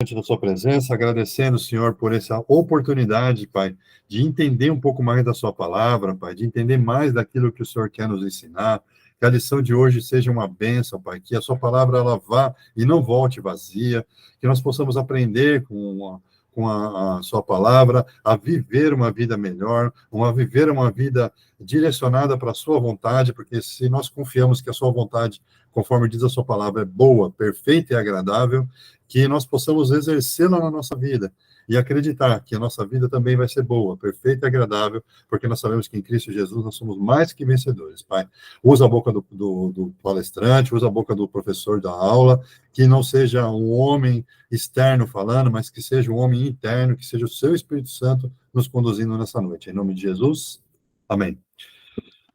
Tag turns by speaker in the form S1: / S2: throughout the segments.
S1: Da sua presença, agradecendo, Senhor, por essa oportunidade, Pai, de entender um pouco mais da sua palavra, Pai, de entender mais daquilo que o Senhor quer nos ensinar, que a lição de hoje seja uma bênção, Pai, que a sua palavra ela vá e não volte vazia, que nós possamos aprender com a sua palavra a viver uma vida melhor, a viver uma vida direcionada para a sua vontade, porque se nós confiamos que a sua vontade, conforme diz a sua palavra, é boa, perfeita e agradável, que nós possamos exercê-la na nossa vida e acreditar que a nossa vida também vai ser boa, perfeita e agradável, porque nós sabemos que em Cristo Jesus nós somos mais que vencedores, Pai. Usa a boca do palestrante, usa a boca do professor da aula, que não seja um homem externo falando, mas que seja um homem interno, que seja o seu Espírito Santo nos conduzindo nessa noite. Em nome de Jesus, amém.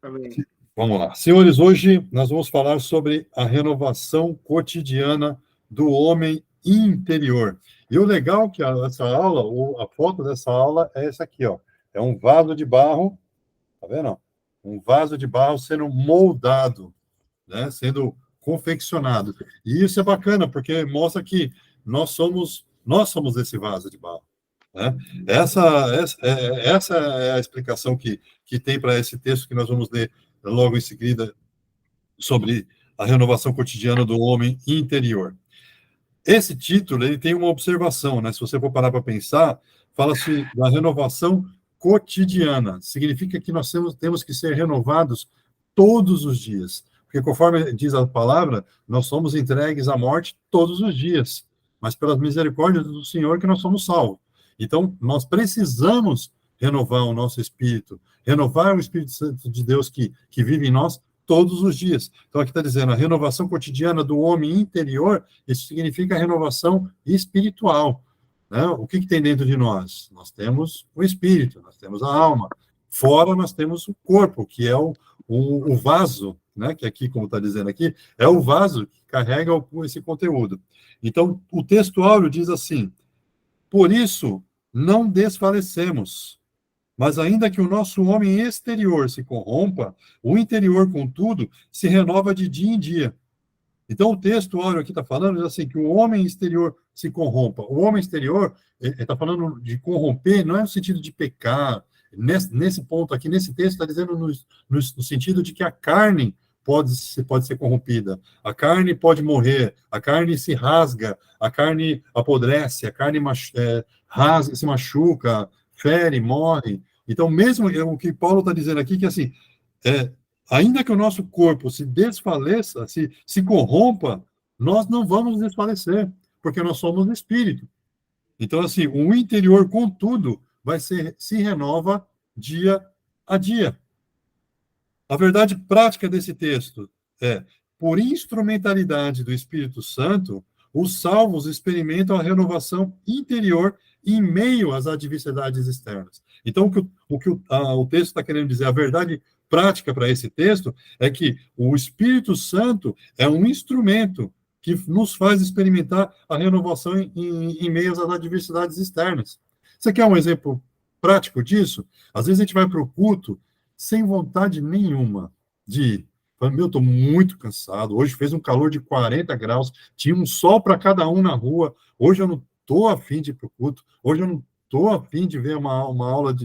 S2: Amém.
S1: Vamos lá. Senhores, hoje nós vamos falar sobre a renovação cotidiana do homem interior. E o legal é que essa aula, a foto dessa aula é essa aqui, ó. É um vaso de barro, tá vendo? Um vaso de barro sendo moldado, né? Sendo confeccionado. E isso é bacana, porque mostra que nós somos esse vaso de barro, né? Essa é a explicação que tem para esse texto que nós vamos ler logo em seguida sobre a renovação cotidiana do homem interior. Esse título, ele tem uma observação, né? Se você for parar para pensar, fala-se da renovação cotidiana. Significa que nós temos que ser renovados todos os dias. Porque conforme diz a palavra, nós somos entregues à morte todos os dias. Mas pelas misericórdias do Senhor que nós somos salvos. Então, nós precisamos renovar o nosso espírito, renovar o Espírito Santo de Deus que vive em nós todos os dias. Então, aqui está dizendo, a renovação cotidiana do homem interior, isso significa a renovação espiritual. Né? O que tem dentro de nós? Nós temos o espírito, nós temos a alma. Fora, nós temos o corpo, que é o vaso, né? Que aqui, como está dizendo aqui, é o vaso que carrega esse conteúdo. Então, o texto áureo diz assim, por isso, não desfalecemos. Mas ainda que o nosso homem exterior se corrompa, o interior, contudo, se renova de dia em dia. Então, o texto áureo aqui está falando assim, que o homem exterior se corrompa. O homem exterior, está falando de corromper, não é no sentido de pecar. Nesse ponto aqui, nesse texto, está dizendo no sentido de que a carne pode ser corrompida. A carne pode morrer, a carne se rasga, a carne apodrece, a carne rasga, se machuca, fere, morre. Então, mesmo o que Paulo está dizendo aqui, que assim, ainda que o nosso corpo se desfaleça, se corrompa, nós não vamos desfalecer, porque nós somos espírito. Então, assim, o interior, contudo, se renova dia a dia. A verdade prática desse texto é, por instrumentalidade do Espírito Santo, os salvos experimentam a renovação interior em meio às adversidades externas. Então, o que o texto está querendo dizer, a verdade prática para esse texto, é que o Espírito Santo é um instrumento que nos faz experimentar a renovação em meio às adversidades externas. Você quer um exemplo prático disso? Às vezes a gente vai para o culto sem vontade nenhuma de ir. Meu, estou muito cansado. Hoje fez um calor de 40 graus, tinha um sol para cada um na rua. Hoje eu não estou afim de ir para o culto. Hoje eu não estou afim de ver uma aula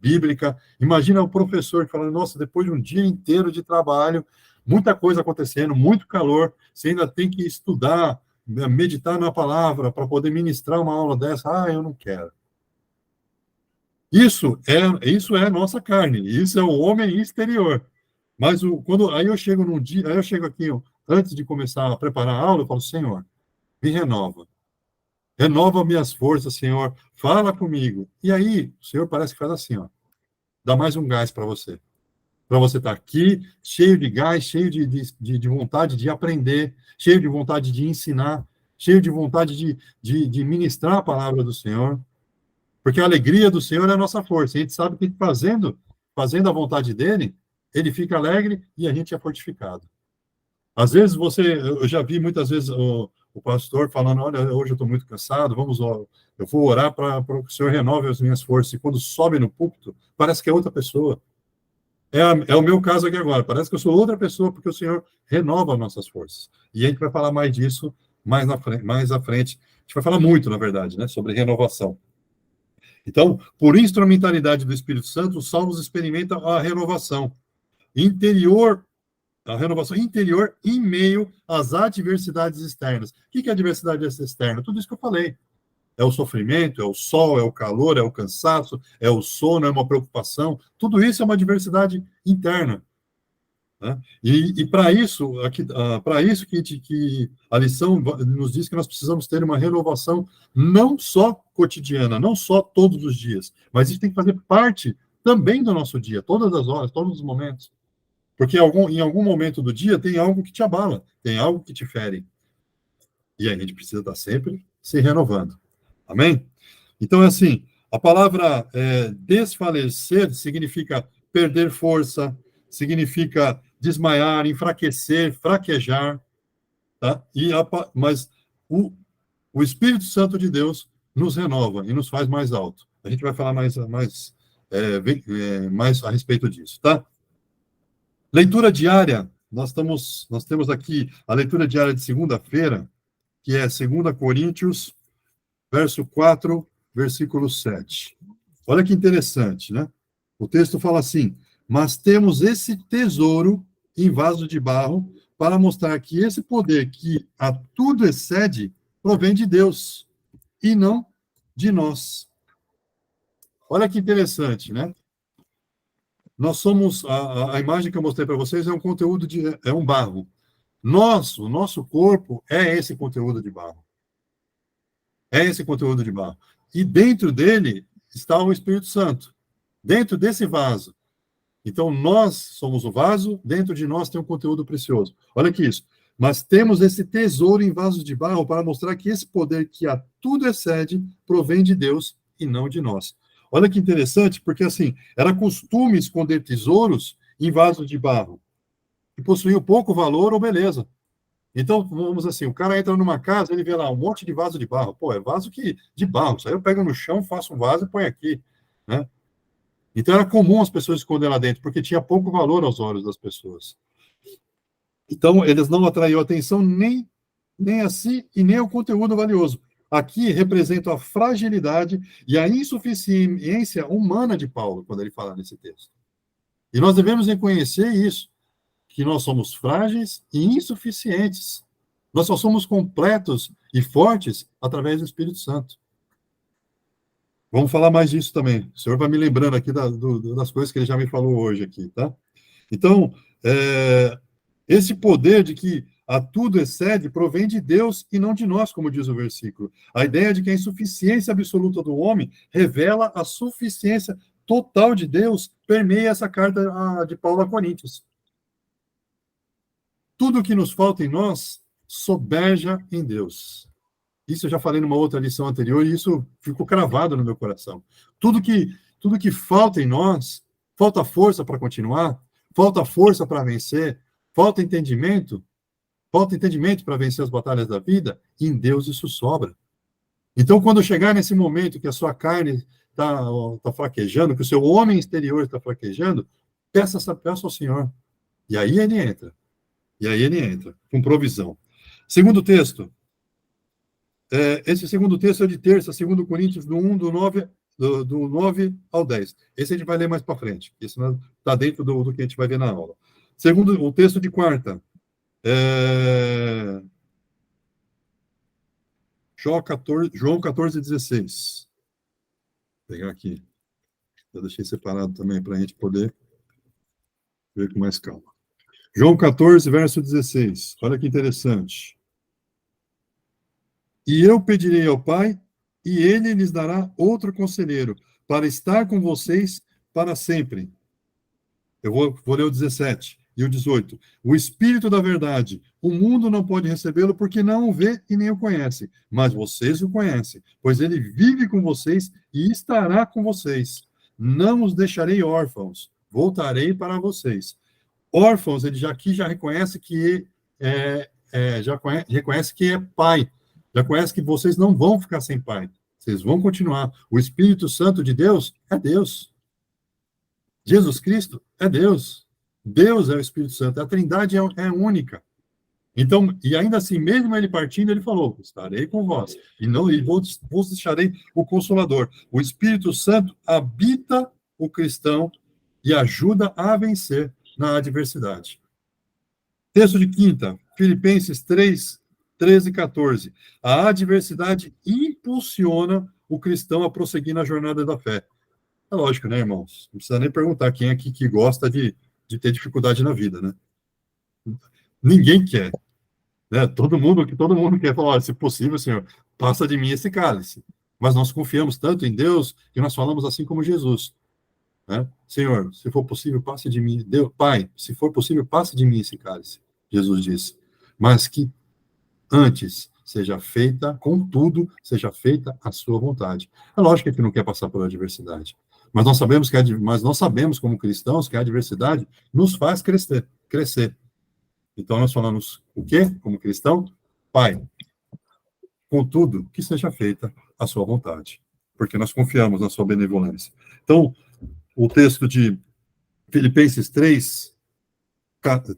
S1: bíblica. Imagina o professor falando, nossa, depois de um dia inteiro de trabalho, muita coisa acontecendo, muito calor, você ainda tem que estudar, meditar na palavra para poder ministrar uma aula dessa. Eu não quero. Isso é a nossa carne, isso é o homem exterior. Mas aí eu chego num dia, aí eu chego aqui, antes de começar a preparar a aula, eu falo, Senhor, me renova. Renova minhas forças, Senhor, fala comigo. E aí, o Senhor parece que faz assim, dá mais um gás para você. Para você estar aqui, cheio de gás, cheio de vontade de aprender, cheio de vontade de ensinar, cheio de vontade de ministrar a palavra do Senhor. Porque a alegria do Senhor é a nossa força. A gente sabe que fazendo a vontade dele, ele fica alegre e a gente é fortificado. Às vezes eu já vi muitas vezes o pastor falando, olha, hoje eu estou muito cansado, eu vou orar para que o Senhor renove as minhas forças. E quando sobe no púlpito, parece que é outra pessoa. É o meu caso aqui agora. Parece que eu sou outra pessoa, porque o Senhor renova nossas forças. E a gente vai falar mais disso mais à frente. A gente vai falar muito, na verdade, né, sobre renovação. Então, por instrumentalidade do Espírito Santo, os salvos experimentam a renovação interior, em meio às adversidades externas. O que é adversidade externa? Tudo isso que eu falei. É o sofrimento, é o sol, é o calor, é o cansaço, é o sono, é uma preocupação. Tudo isso é uma adversidade interna. Né? E para isso, para isso que a lição nos diz que nós precisamos ter uma renovação não só cotidiana, não só todos os dias, mas isso tem que fazer parte também do nosso dia, todas as horas, todos os momentos. Porque em algum momento do dia tem algo que te abala, tem algo que te fere. E a gente precisa estar sempre se renovando. Amém? Então, é assim, a palavra desfalecer significa perder força, significa desmaiar, enfraquecer, fraquejar, tá? Mas o Espírito Santo de Deus nos renova e nos faz mais alto. A gente vai falar mais a respeito disso, tá? Leitura diária, nós temos aqui a leitura diária de segunda-feira, que é 2 Coríntios, verso 4, versículo 7. Olha que interessante, né? O texto fala assim: mas temos esse tesouro em vaso de barro para mostrar que esse poder que a tudo excede provém de Deus e não de nós. Olha que interessante, né? Nós somos, a imagem que eu mostrei para vocês é um conteúdo é um barro. O nosso corpo é esse conteúdo de barro. É esse conteúdo de barro. E dentro dele está o Espírito Santo. Dentro desse vaso. Então, nós somos o vaso, dentro de nós tem um conteúdo precioso. Olha que isso. Mas temos esse tesouro em vasos de barro para mostrar que esse poder que a tudo excede provém de Deus e não de nós. Olha que interessante, porque assim, era costume esconder tesouros em vasos de barro, que possuíam pouco valor ou beleza. Então, vamos assim, o cara entra numa casa, ele vê lá um monte de vaso de barro. Pô, é vaso de barro. Isso aí eu pego no chão, faço um vaso e ponho aqui, né? Então, era comum as pessoas esconder lá dentro, porque tinha pouco valor aos olhos das pessoas. Então, eles não atraíam atenção nem a si e nem ao conteúdo valioso. Aqui representa a fragilidade e a insuficiência humana de Paulo, quando ele fala nesse texto. E nós devemos reconhecer isso, que nós somos frágeis e insuficientes. Nós só somos completos e fortes através do Espírito Santo. Vamos falar mais disso também. O senhor vai me lembrando aqui das coisas que ele já me falou hoje aqui, tá? Então, esse poder de que a tudo excede provém de Deus e não de nós, como diz o versículo. A ideia de que a insuficiência absoluta do homem revela a suficiência total de Deus permeia essa carta de Paulo a Coríntios. Tudo que nos falta em nós sobeja em Deus. Isso eu já falei numa outra lição anterior e isso ficou cravado no meu coração. Tudo que falta em nós, falta força para continuar, falta força para vencer, falta entendimento para vencer as batalhas da vida, em Deus isso sobra. Então, quando chegar nesse momento que a sua carne está fraquejando, que o seu homem exterior está fraquejando, peça ao Senhor. E aí ele entra. Com provisão. Segundo texto. Esse segundo texto é de terça, 2 Coríntios, do 1, do 9 ao 10. Esse a gente vai ler mais para frente. Isso está dentro do que a gente vai ver na aula. Segundo o texto de quarta. João 14, 16. Vou pegar aqui. Eu deixei separado também para a gente poder ver com mais calma. João 14, verso 16. Olha que interessante. E eu pedirei ao Pai, e ele lhes dará outro conselheiro, para estar com vocês para sempre. Eu vou ler o 17 e o 18. O Espírito da verdade, o mundo não pode recebê-lo porque não o vê e nem o conhece, mas vocês o conhecem, pois ele vive com vocês e estará com vocês. Não os deixarei órfãos, voltarei para vocês. Órfãos, ele já reconhece que reconhece que é pai, já conhece que vocês não vão ficar sem pai, vocês vão continuar. O Espírito Santo de Deus é Deus. Jesus Cristo é Deus. Deus é o Espírito Santo. A Trindade é única. Então, e ainda assim, mesmo ele partindo, ele falou: estarei com vós, e não e vos deixarei o Consolador. O Espírito Santo habita o cristão e ajuda a vencer na adversidade. Texto de quinta, Filipenses 3, 13 e 14. A adversidade impulsiona o cristão a prosseguir na jornada da fé. É lógico, né, irmãos? Não precisa nem perguntar quem é aqui que gosta de ter dificuldade na vida, né? Ninguém quer, né? Todo mundo quer falar, se possível, Senhor, passa de mim esse cálice. Mas nós confiamos tanto em Deus que nós falamos assim como Jesus, né? Senhor, se for possível, passe de mim. Deus, Pai, se for possível, passe de mim esse cálice. Jesus disse. Mas que antes seja feita, contudo, seja feita a sua vontade. É lógico que a gente não quer passar pela adversidade, mas nós sabemos como cristãos que a adversidade nos faz crescer. Então nós falamos o quê? Como cristão, Pai, contudo, que seja feita a sua vontade, porque nós confiamos na sua benevolência. Então, o texto de Filipenses 3,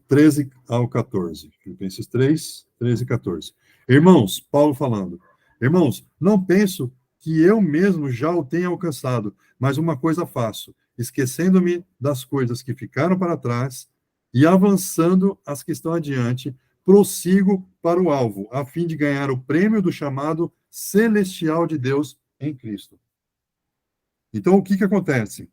S1: 13 ao 14. Filipenses 3, 13 e 14. Irmãos, Paulo falando, irmãos, não penso que eu mesmo já o tenha alcançado, mas uma coisa faço, esquecendo-me das coisas que ficaram para trás e avançando as que estão adiante, prossigo para o alvo, a fim de ganhar o prêmio do chamado celestial de Deus em Cristo. Então, o que acontece?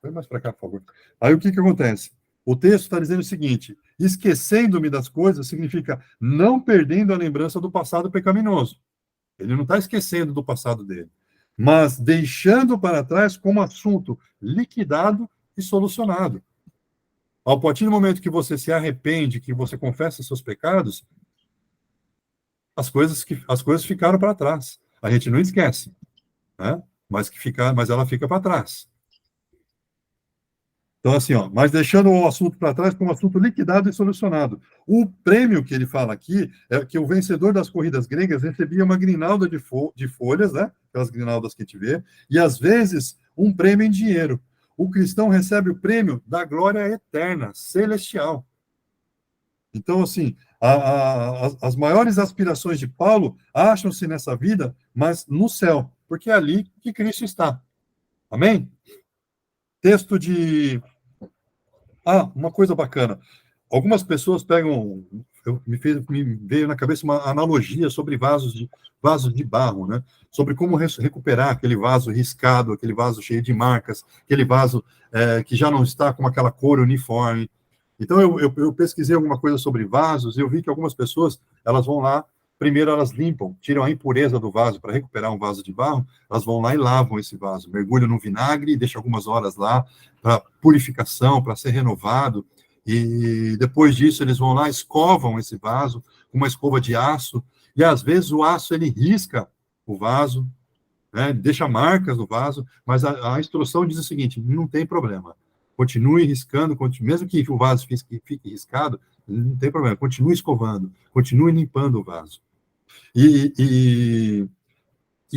S1: Vai mais para cá, por favor. Aí, o que acontece? O texto está dizendo o seguinte: esquecendo-me das coisas significa não perdendo a lembrança do passado pecaminoso. Ele não está esquecendo do passado dele, mas deixando para trás como assunto liquidado e solucionado. Ao partir do momento que você se arrepende, que você confessa seus pecados, as coisas ficaram para trás. A gente não esquece, né? Mas ela fica para trás. Então, assim, ó, mas deixando o assunto para trás como assunto liquidado e solucionado. O prêmio que ele fala aqui é que o vencedor das corridas gregas recebia uma grinalda de folhas, né? Aquelas grinaldas que a gente vê, e às vezes um prêmio em dinheiro. O cristão recebe o prêmio da glória eterna, celestial. Então, assim, as maiores aspirações de Paulo acham-se nessa vida, mas no céu, porque é ali que Cristo está. Amém? Texto de uma coisa bacana. Algumas pessoas pegam. Me veio na cabeça uma analogia sobre vasos de barro, né? Sobre como recuperar aquele vaso riscado, aquele vaso cheio de marcas, aquele vaso que já não está com aquela cor uniforme. Então, eu pesquisei alguma coisa sobre vasos e eu vi que algumas pessoas, elas vão lá, primeiro elas limpam, tiram a impureza do vaso para recuperar um vaso de barro, elas vão lá e lavam esse vaso, mergulham no vinagre e deixam algumas horas lá para purificação, para ser renovado, e depois disso eles vão lá, escovam esse vaso com uma escova de aço, e às vezes o aço ele risca o vaso, né, deixa marcas no vaso, mas a instrução diz o seguinte: não tem problema, continue riscando, mesmo que o vaso fique riscado, não tem problema, continue escovando, continue limpando o vaso. E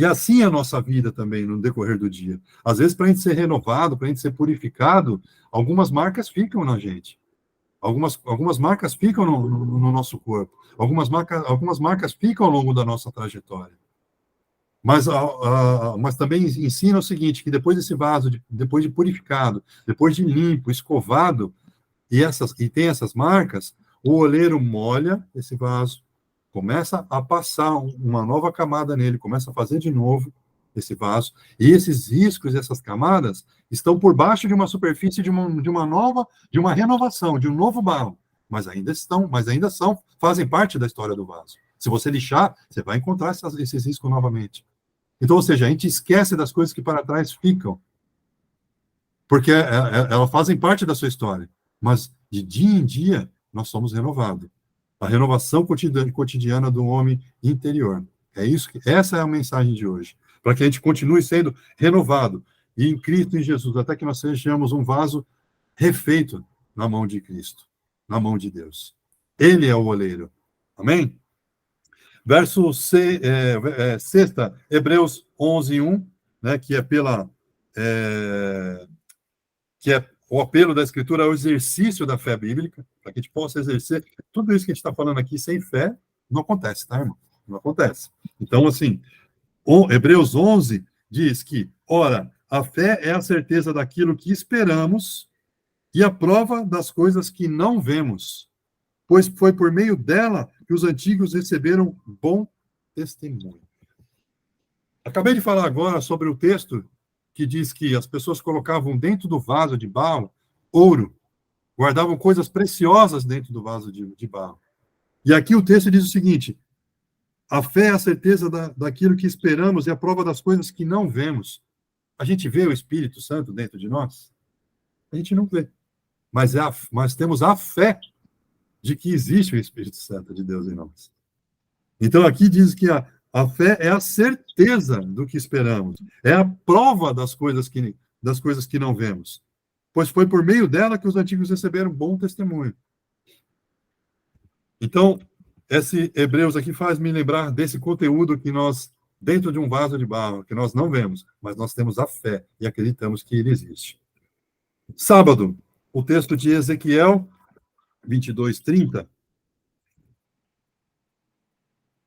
S1: assim é a nossa vida também no decorrer do dia. Às vezes, para a gente ser renovado, para a gente ser purificado, algumas marcas ficam na gente. Algumas marcas ficam no nosso corpo. Algumas marcas ficam ao longo da nossa trajetória. Mas também ensina o seguinte, que depois desse vaso, depois de purificado, depois de limpo, escovado, e tem essas marcas, o oleiro molha esse vaso, começa a passar uma nova camada nele, começa a fazer de novo esse vaso, e esses riscos, essas camadas, estão por baixo de uma superfície de uma renovação, de um novo barro, mas ainda fazem parte da história do vaso. Se você lixar, você vai encontrar esses riscos novamente. Então, ou seja, a gente esquece das coisas que para trás ficam, porque elas fazem parte da sua história, mas de dia em dia nós somos renovados. A renovação cotidiana do homem interior. Essa é a mensagem de hoje, para que a gente continue sendo renovado e em Cristo em Jesus, até que nós sejamos um vaso refeito na mão de Cristo, na mão de Deus. Ele é o oleiro. Amém? Verso sexta, Hebreus 11:1, né, que é o apelo da Escritura ao exercício da fé bíblica, para que a gente possa exercer. Tudo isso que a gente está falando aqui sem fé, não acontece, tá, irmão? Não acontece. Então, assim, o Hebreus 11 diz que, ora, a fé é a certeza daquilo que esperamos e a prova das coisas que não vemos, pois foi por meio dela que os antigos receberam bom testemunho. Acabei de falar agora sobre o texto que diz que as pessoas colocavam dentro do vaso de barro ouro, guardavam coisas preciosas dentro do vaso de barro. E aqui o texto diz o seguinte: a fé é a certeza daquilo que esperamos e a prova das coisas que não vemos. A gente vê o Espírito Santo dentro de nós? A gente não vê. Mas temos a fé de que existe o Espírito Santo de Deus em nós. Então aqui diz que a fé é a certeza do que esperamos, é a prova das coisas que não vemos, pois foi por meio dela que os antigos receberam bom testemunho. Então, esse Hebreus aqui faz me lembrar desse conteúdo que nós, dentro de um vaso de barro, que nós não vemos, mas nós temos a fé e acreditamos que ele existe. Sábado, o texto de Ezequiel 22:30.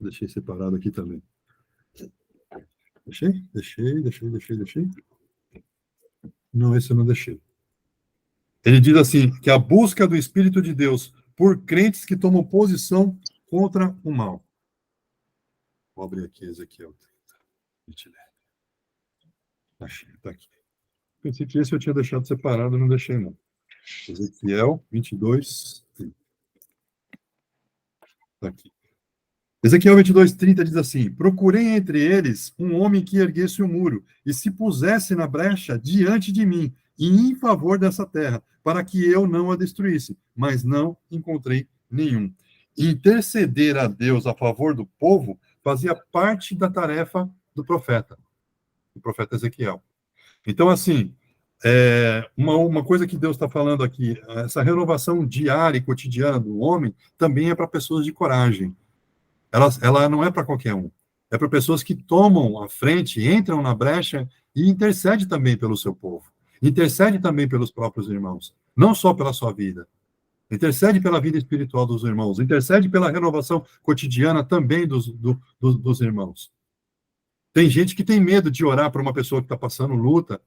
S1: Deixei separado aqui também. Deixei. Não, esse eu não deixei. Ele diz assim, que a busca do Espírito de Deus por crentes que tomam posição contra o mal. Vou abrir aqui Ezequiel 30. Achei, tá aqui. Pensei que esse eu tinha deixado separado, não deixei não. Ezequiel 22:30. Tá aqui. Ezequiel 22:30 diz assim: procurei entre eles um homem que erguesse o muro e se pusesse na brecha diante de mim e em favor dessa terra, para que eu não a destruísse, mas não encontrei nenhum. Interceder a Deus a favor do povo fazia parte da tarefa do profeta Ezequiel. Então, assim, uma coisa que Deus está falando aqui, essa renovação diária e cotidiana do homem também é para pessoas de coragem. Ela não é para qualquer um. É para pessoas que tomam a frente, entram na brecha e intercede também pelo seu povo. Intercede também pelos próprios irmãos. Não só pela sua vida. Intercede pela vida espiritual dos irmãos. Intercede pela renovação cotidiana também dos irmãos. Tem gente que tem medo de orar para uma pessoa que está passando luta.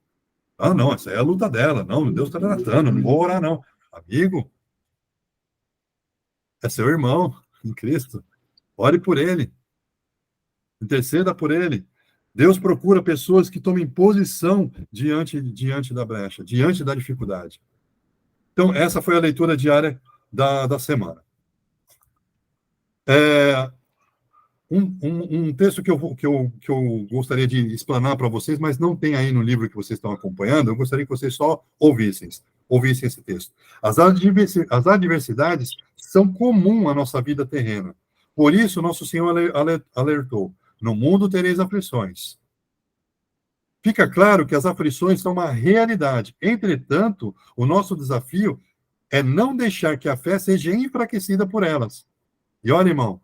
S1: Ah, não, essa é a luta dela. Não, Deus está tratando, não vou orar, não. Amigo, é seu irmão em Cristo. Ore por ele. Interceda por ele. Deus procura pessoas que tomem posição diante da brecha, diante da dificuldade. Então, essa foi a leitura diária da semana. Um texto que eu gostaria de explanar para vocês, mas não tem aí no livro que vocês estão acompanhando, eu gostaria que vocês só ouvissem esse texto. As adversidades são comuns à nossa vida terrena. Por isso, nosso Senhor alertou: no mundo tereis aflições. Fica claro que as aflições são uma realidade. Entretanto, o nosso desafio é não deixar que a fé seja enfraquecida por elas. E olha, irmão,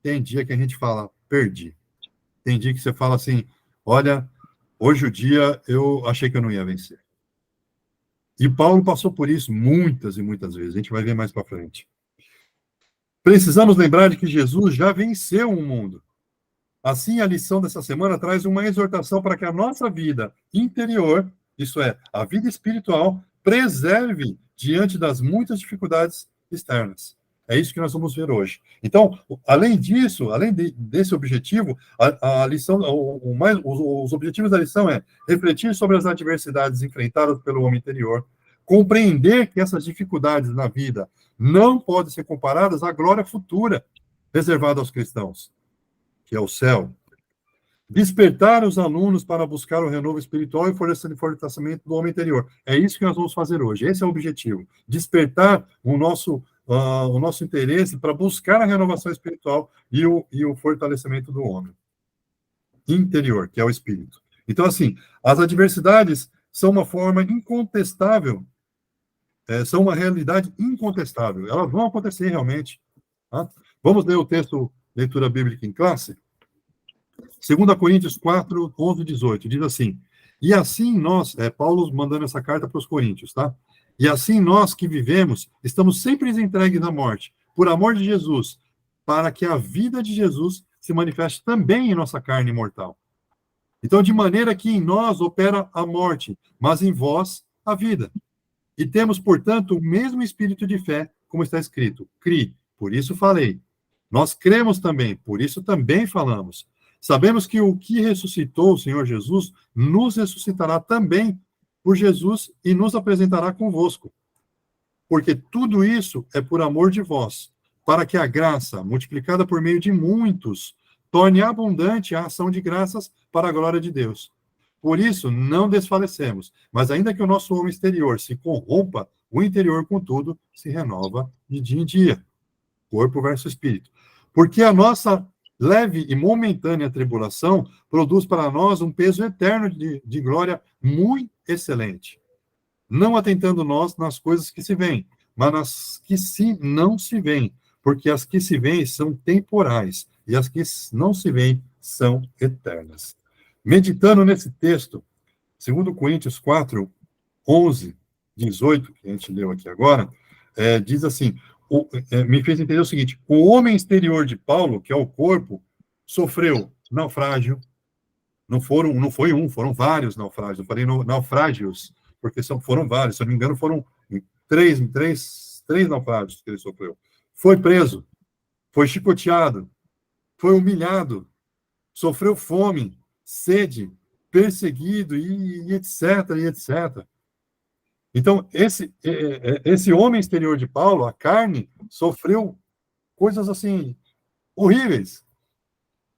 S1: tem dia que a gente fala, perdi. Tem dia que você fala assim, olha, hoje o dia eu achei que eu não ia vencer. E Paulo passou por isso muitas e muitas vezes. A gente vai ver mais para frente. Precisamos lembrar de que Jesus já venceu o mundo. Assim, a lição dessa semana traz uma exortação para que a nossa vida interior, isso é, a vida espiritual, preserve diante das muitas dificuldades externas. É isso que nós vamos ver hoje. Então, além disso, desse objetivo, a lição, os objetivos da lição é refletir sobre as adversidades enfrentadas pelo homem interior, compreender que essas dificuldades na vida não podem ser comparadas à glória futura reservada aos cristãos, que é o céu. Despertar os alunos para buscar o renovo espiritual e fortalecimento do homem interior. É isso que nós vamos fazer hoje. Esse é o objetivo. Despertar o nosso interesse para buscar a renovação espiritual e o fortalecimento do homem interior, que é o espírito. Então, assim, as adversidades são uma forma incontestável, são uma realidade incontestável. Elas vão acontecer realmente. Tá? Vamos ler o texto, leitura bíblica em classe? 2 Coríntios 4, 11 e 18, diz assim, e assim nós, Paulo mandando essa carta para os coríntios, tá? E assim nós que vivemos, estamos sempre entregues à morte, por amor de Jesus, para que a vida de Jesus se manifeste também em nossa carne mortal. Então, de maneira que em nós opera a morte, mas em vós a vida. E temos, portanto, o mesmo espírito de fé, como está escrito: cri, por isso falei. Nós cremos também, por isso também falamos. Sabemos que o que ressuscitou o Senhor Jesus nos ressuscitará também por Jesus e nos apresentará convosco. Porque tudo isso é por amor de vós, para que a graça, multiplicada por meio de muitos, torne abundante a ação de graças para a glória de Deus. Por isso, não desfalecemos, mas ainda que o nosso homem exterior se corrompa, o interior, contudo, se renova de dia em dia. Corpo versus espírito. Porque a nossa leve e momentânea tribulação produz para nós um peso eterno de glória muito excelente. Não atentando nós nas coisas que se veem, mas nas que não se veem, porque as que se veem são temporais, e as que não se veem são eternas. Meditando nesse texto, 2 Coríntios 4, 11, 18, que a gente leu aqui agora, diz assim, me fez entender o seguinte: o homem exterior de Paulo, que é o corpo, sofreu naufrágio. Não foi um, foram vários naufrágios. Eu falei naufrágios, porque foram vários. Se eu não me engano, foram três naufrágios que ele sofreu. Foi preso, foi chicoteado, foi humilhado, sofreu fome, sede, perseguido, e etc, e etc. Então, esse homem exterior de Paulo, a carne, sofreu coisas assim horríveis.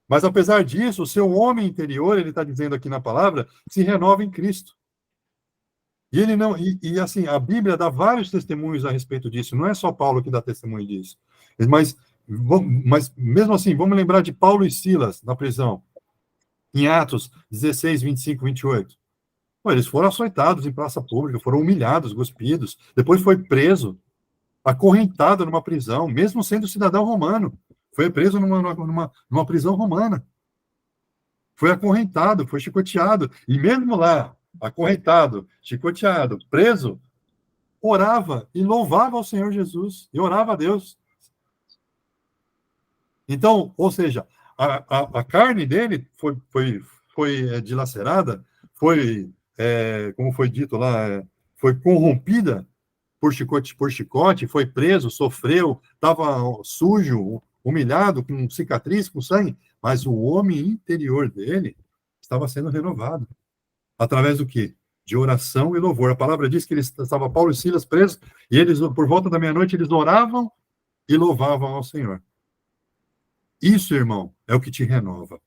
S1: Mas, apesar disso, o seu homem interior, ele está dizendo aqui na palavra, se renova em Cristo. E ele não, assim, a Bíblia dá vários testemunhos a respeito disso. Não é só Paulo que dá testemunho disso. Mas mesmo assim, vamos lembrar de Paulo e Silas na prisão, em Atos 16, 25, 28. Bom, eles foram açoitados em praça pública, foram humilhados, cuspidos. Depois foi preso, acorrentado numa prisão, mesmo sendo cidadão romano. Foi preso numa prisão romana. Foi acorrentado, foi chicoteado. E mesmo lá, acorrentado, chicoteado, preso, orava e louvava ao Senhor Jesus. E orava a Deus. Então, ou seja, a carne dele foi dilacerada, como foi dito lá, foi corrompida por chicote, foi preso, sofreu, estava sujo, humilhado, com cicatriz, com sangue, mas o homem interior dele estava sendo renovado. Através do quê? De oração e louvor. A palavra diz que estava Paulo e Silas presos, e eles, por volta da meia-noite, eles oravam e louvavam ao Senhor. Isso, irmão, é o que te renova.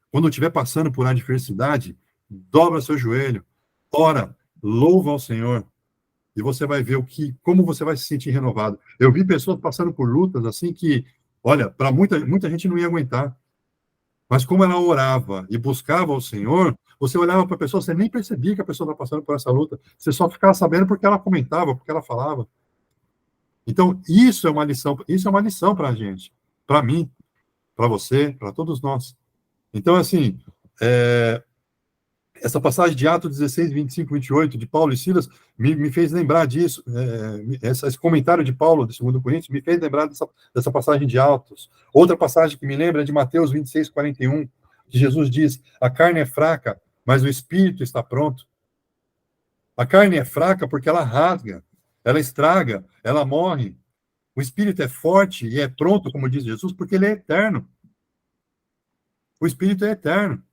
S1: Quando estiver passando por adversidade, dobra seu joelho, ora, louva ao Senhor, e você vai ver como você vai se sentir renovado. Eu vi pessoas passando por lutas assim que, olha, para muita gente não ia aguentar. Mas como ela orava e buscava o Senhor, você olhava para a pessoa, você nem percebia que a pessoa estava passando por essa luta. Você só ficava sabendo porque ela comentava, porque ela falava. Então, isso é uma lição para a gente, para mim, para você, para todos nós. Então, assim, essa passagem de Atos 16, 25, 28, de Paulo e Silas, me fez lembrar disso. Esse comentário de Paulo, de 2 Coríntios, me fez lembrar dessa passagem de Atos. Outra passagem que me lembra é de Mateus 26, 41, que Jesus diz: a carne é fraca, mas o espírito está pronto. A carne é fraca porque ela rasga, ela estraga, ela morre. O espírito é forte e é pronto, como diz Jesus, porque ele é eterno. O espírito é eterno.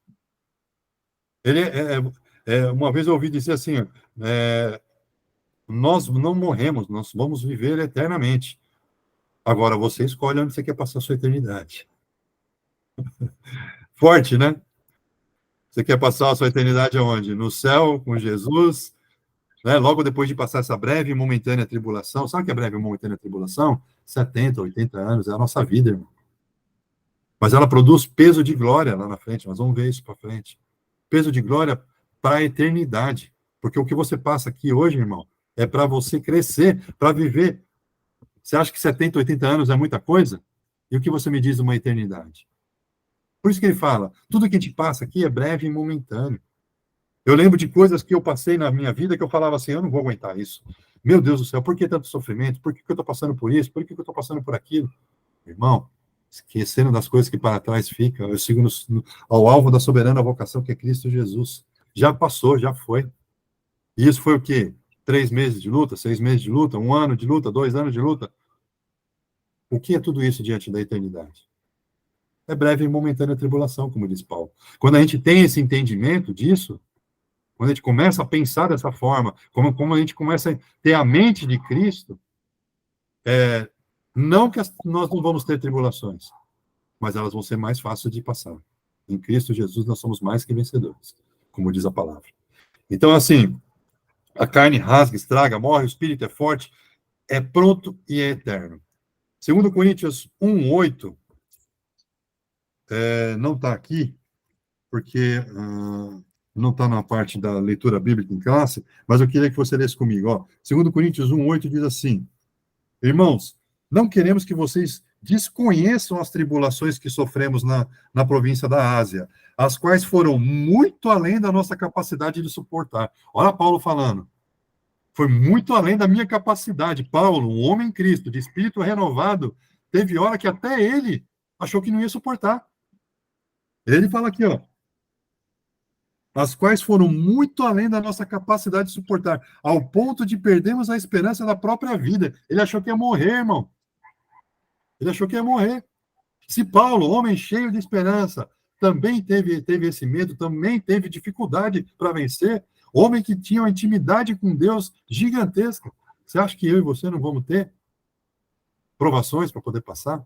S1: Uma vez eu ouvi dizer assim, nós não morremos, nós vamos viver eternamente. Agora, você escolhe onde você quer passar a sua eternidade. Forte, né? Você quer passar a sua eternidade aonde? No céu, com Jesus, né? Logo depois de passar essa breve e momentânea tribulação. Sabe o que é breve e momentânea tribulação? 70, 80 anos, é a nossa vida, irmão. Mas ela produz peso de glória lá na frente, nós vamos ver isso para frente. Peso de glória para a eternidade. Porque o que você passa aqui hoje, irmão, é para você crescer, para viver. Você acha que 70, 80 anos é muita coisa? E o que você me diz de uma eternidade? Por isso que ele fala, tudo que a gente passa aqui é breve e momentâneo. Eu lembro de coisas que eu passei na minha vida que eu falava assim, eu não vou aguentar isso. Meu Deus do céu, por que tanto sofrimento? Por que eu estou passando por isso? Por que eu estou passando por aquilo? Irmão, esquecendo das coisas que para trás ficam, eu sigo ao alvo da soberana vocação que é Cristo Jesus. Já passou, já foi. E isso foi o quê? 3 meses de luta, 6 meses de luta, 1 ano de luta, 2 anos de luta? O que é tudo isso diante da eternidade? É breve e momentânea tribulação, como diz Paulo. Quando a gente tem esse entendimento disso, quando a gente começa a pensar dessa forma, como a gente começa a ter a mente de Cristo, não que nós não vamos ter tribulações, mas elas vão ser mais fáceis de passar. Em Cristo Jesus nós somos mais que vencedores, como diz a palavra. Então, assim, a carne rasga, estraga, morre, o espírito é forte, é pronto e é eterno. 2 Coríntios 1:8, não está aqui, porque não está na parte da leitura bíblica em classe, mas eu queria que você lesse comigo. Ó. 2 Coríntios 1:8 diz assim: Irmãos, não queremos que vocês desconheçam as tribulações que sofremos na província da Ásia, as quais foram muito além da nossa capacidade de suportar. Olha Paulo falando. Foi muito além da minha capacidade. Paulo, um homem em Cristo, de espírito renovado, teve hora que até ele achou que não ia suportar. Ele fala aqui, ó. As quais foram muito além da nossa capacidade de suportar, ao ponto de perdermos a esperança da própria vida. Ele achou que ia morrer, irmão. Ele achou que ia morrer. Se Paulo, homem cheio de esperança, também teve esse medo, também teve dificuldade para vencer, homem que tinha uma intimidade com Deus gigantesca, você acha que eu e você não vamos ter provações para poder passar?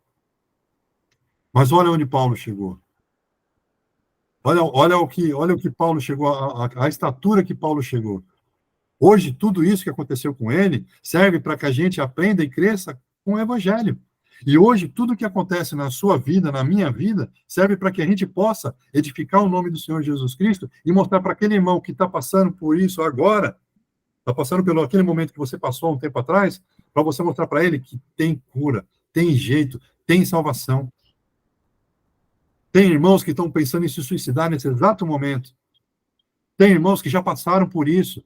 S1: Mas olha onde Paulo chegou. Olha o que Paulo chegou, a estatura que Paulo chegou. Hoje, tudo isso que aconteceu com ele serve para que a gente aprenda e cresça com o Evangelho. E hoje, tudo que acontece na sua vida, na minha vida, serve para que a gente possa edificar o nome do Senhor Jesus Cristo e mostrar para aquele irmão que está passando por isso agora, está passando pelo aquele momento que você passou há um tempo atrás, para você mostrar para ele que tem cura, tem jeito, tem salvação. Tem irmãos que estão pensando em se suicidar nesse exato momento. Tem irmãos que já passaram por isso.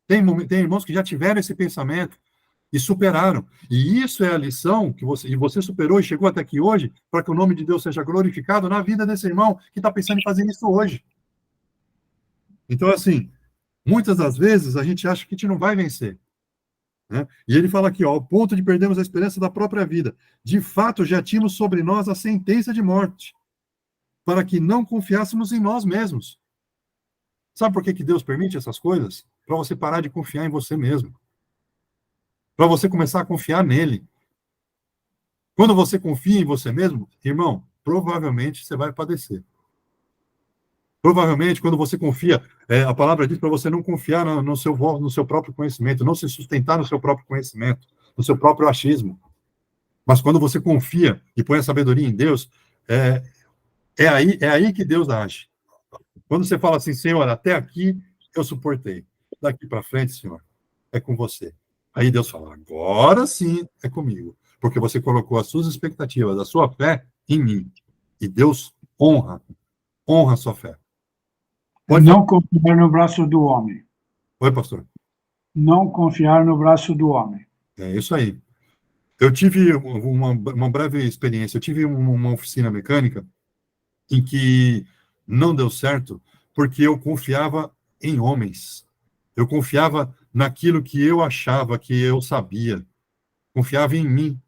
S1: Tem irmãos que já tiveram esse pensamento e superaram. E isso é a lição que você superou e chegou até aqui hoje, para que o nome de Deus seja glorificado na vida desse irmão que está pensando em fazer isso hoje. Então, assim, muitas das vezes a gente acha que a gente não vai vencer. Né? E ele fala aqui, ó, ao ponto de perdermos a esperança da própria vida. De fato, já tínhamos sobre nós a sentença de morte, para que não confiássemos em nós mesmos. Sabe por que Deus permite essas coisas? Para você parar de confiar em você mesmo. Para você começar a confiar nele. Quando você confia em você mesmo, irmão, provavelmente você vai padecer. Provavelmente, quando você confia, a palavra diz para você não confiar no seu próprio conhecimento, não se sustentar no seu próprio conhecimento, no seu próprio achismo. Mas quando você confia e põe a sabedoria em Deus, é aí que Deus age. Quando você fala assim, Senhor, até aqui eu suportei. Daqui para frente, Senhor, é com você. Aí Deus fala, agora sim é comigo. Porque você colocou as suas expectativas, a sua fé em mim. E Deus honra a sua fé.
S2: Não confiar no braço do homem.
S1: Oi, pastor.
S2: Não confiar no braço do homem.
S1: É isso aí. Eu tive uma breve experiência. Eu tive uma oficina mecânica em que não deu certo porque eu confiava em homens. Eu confiava naquilo que eu achava, que eu sabia. Confiava em mim.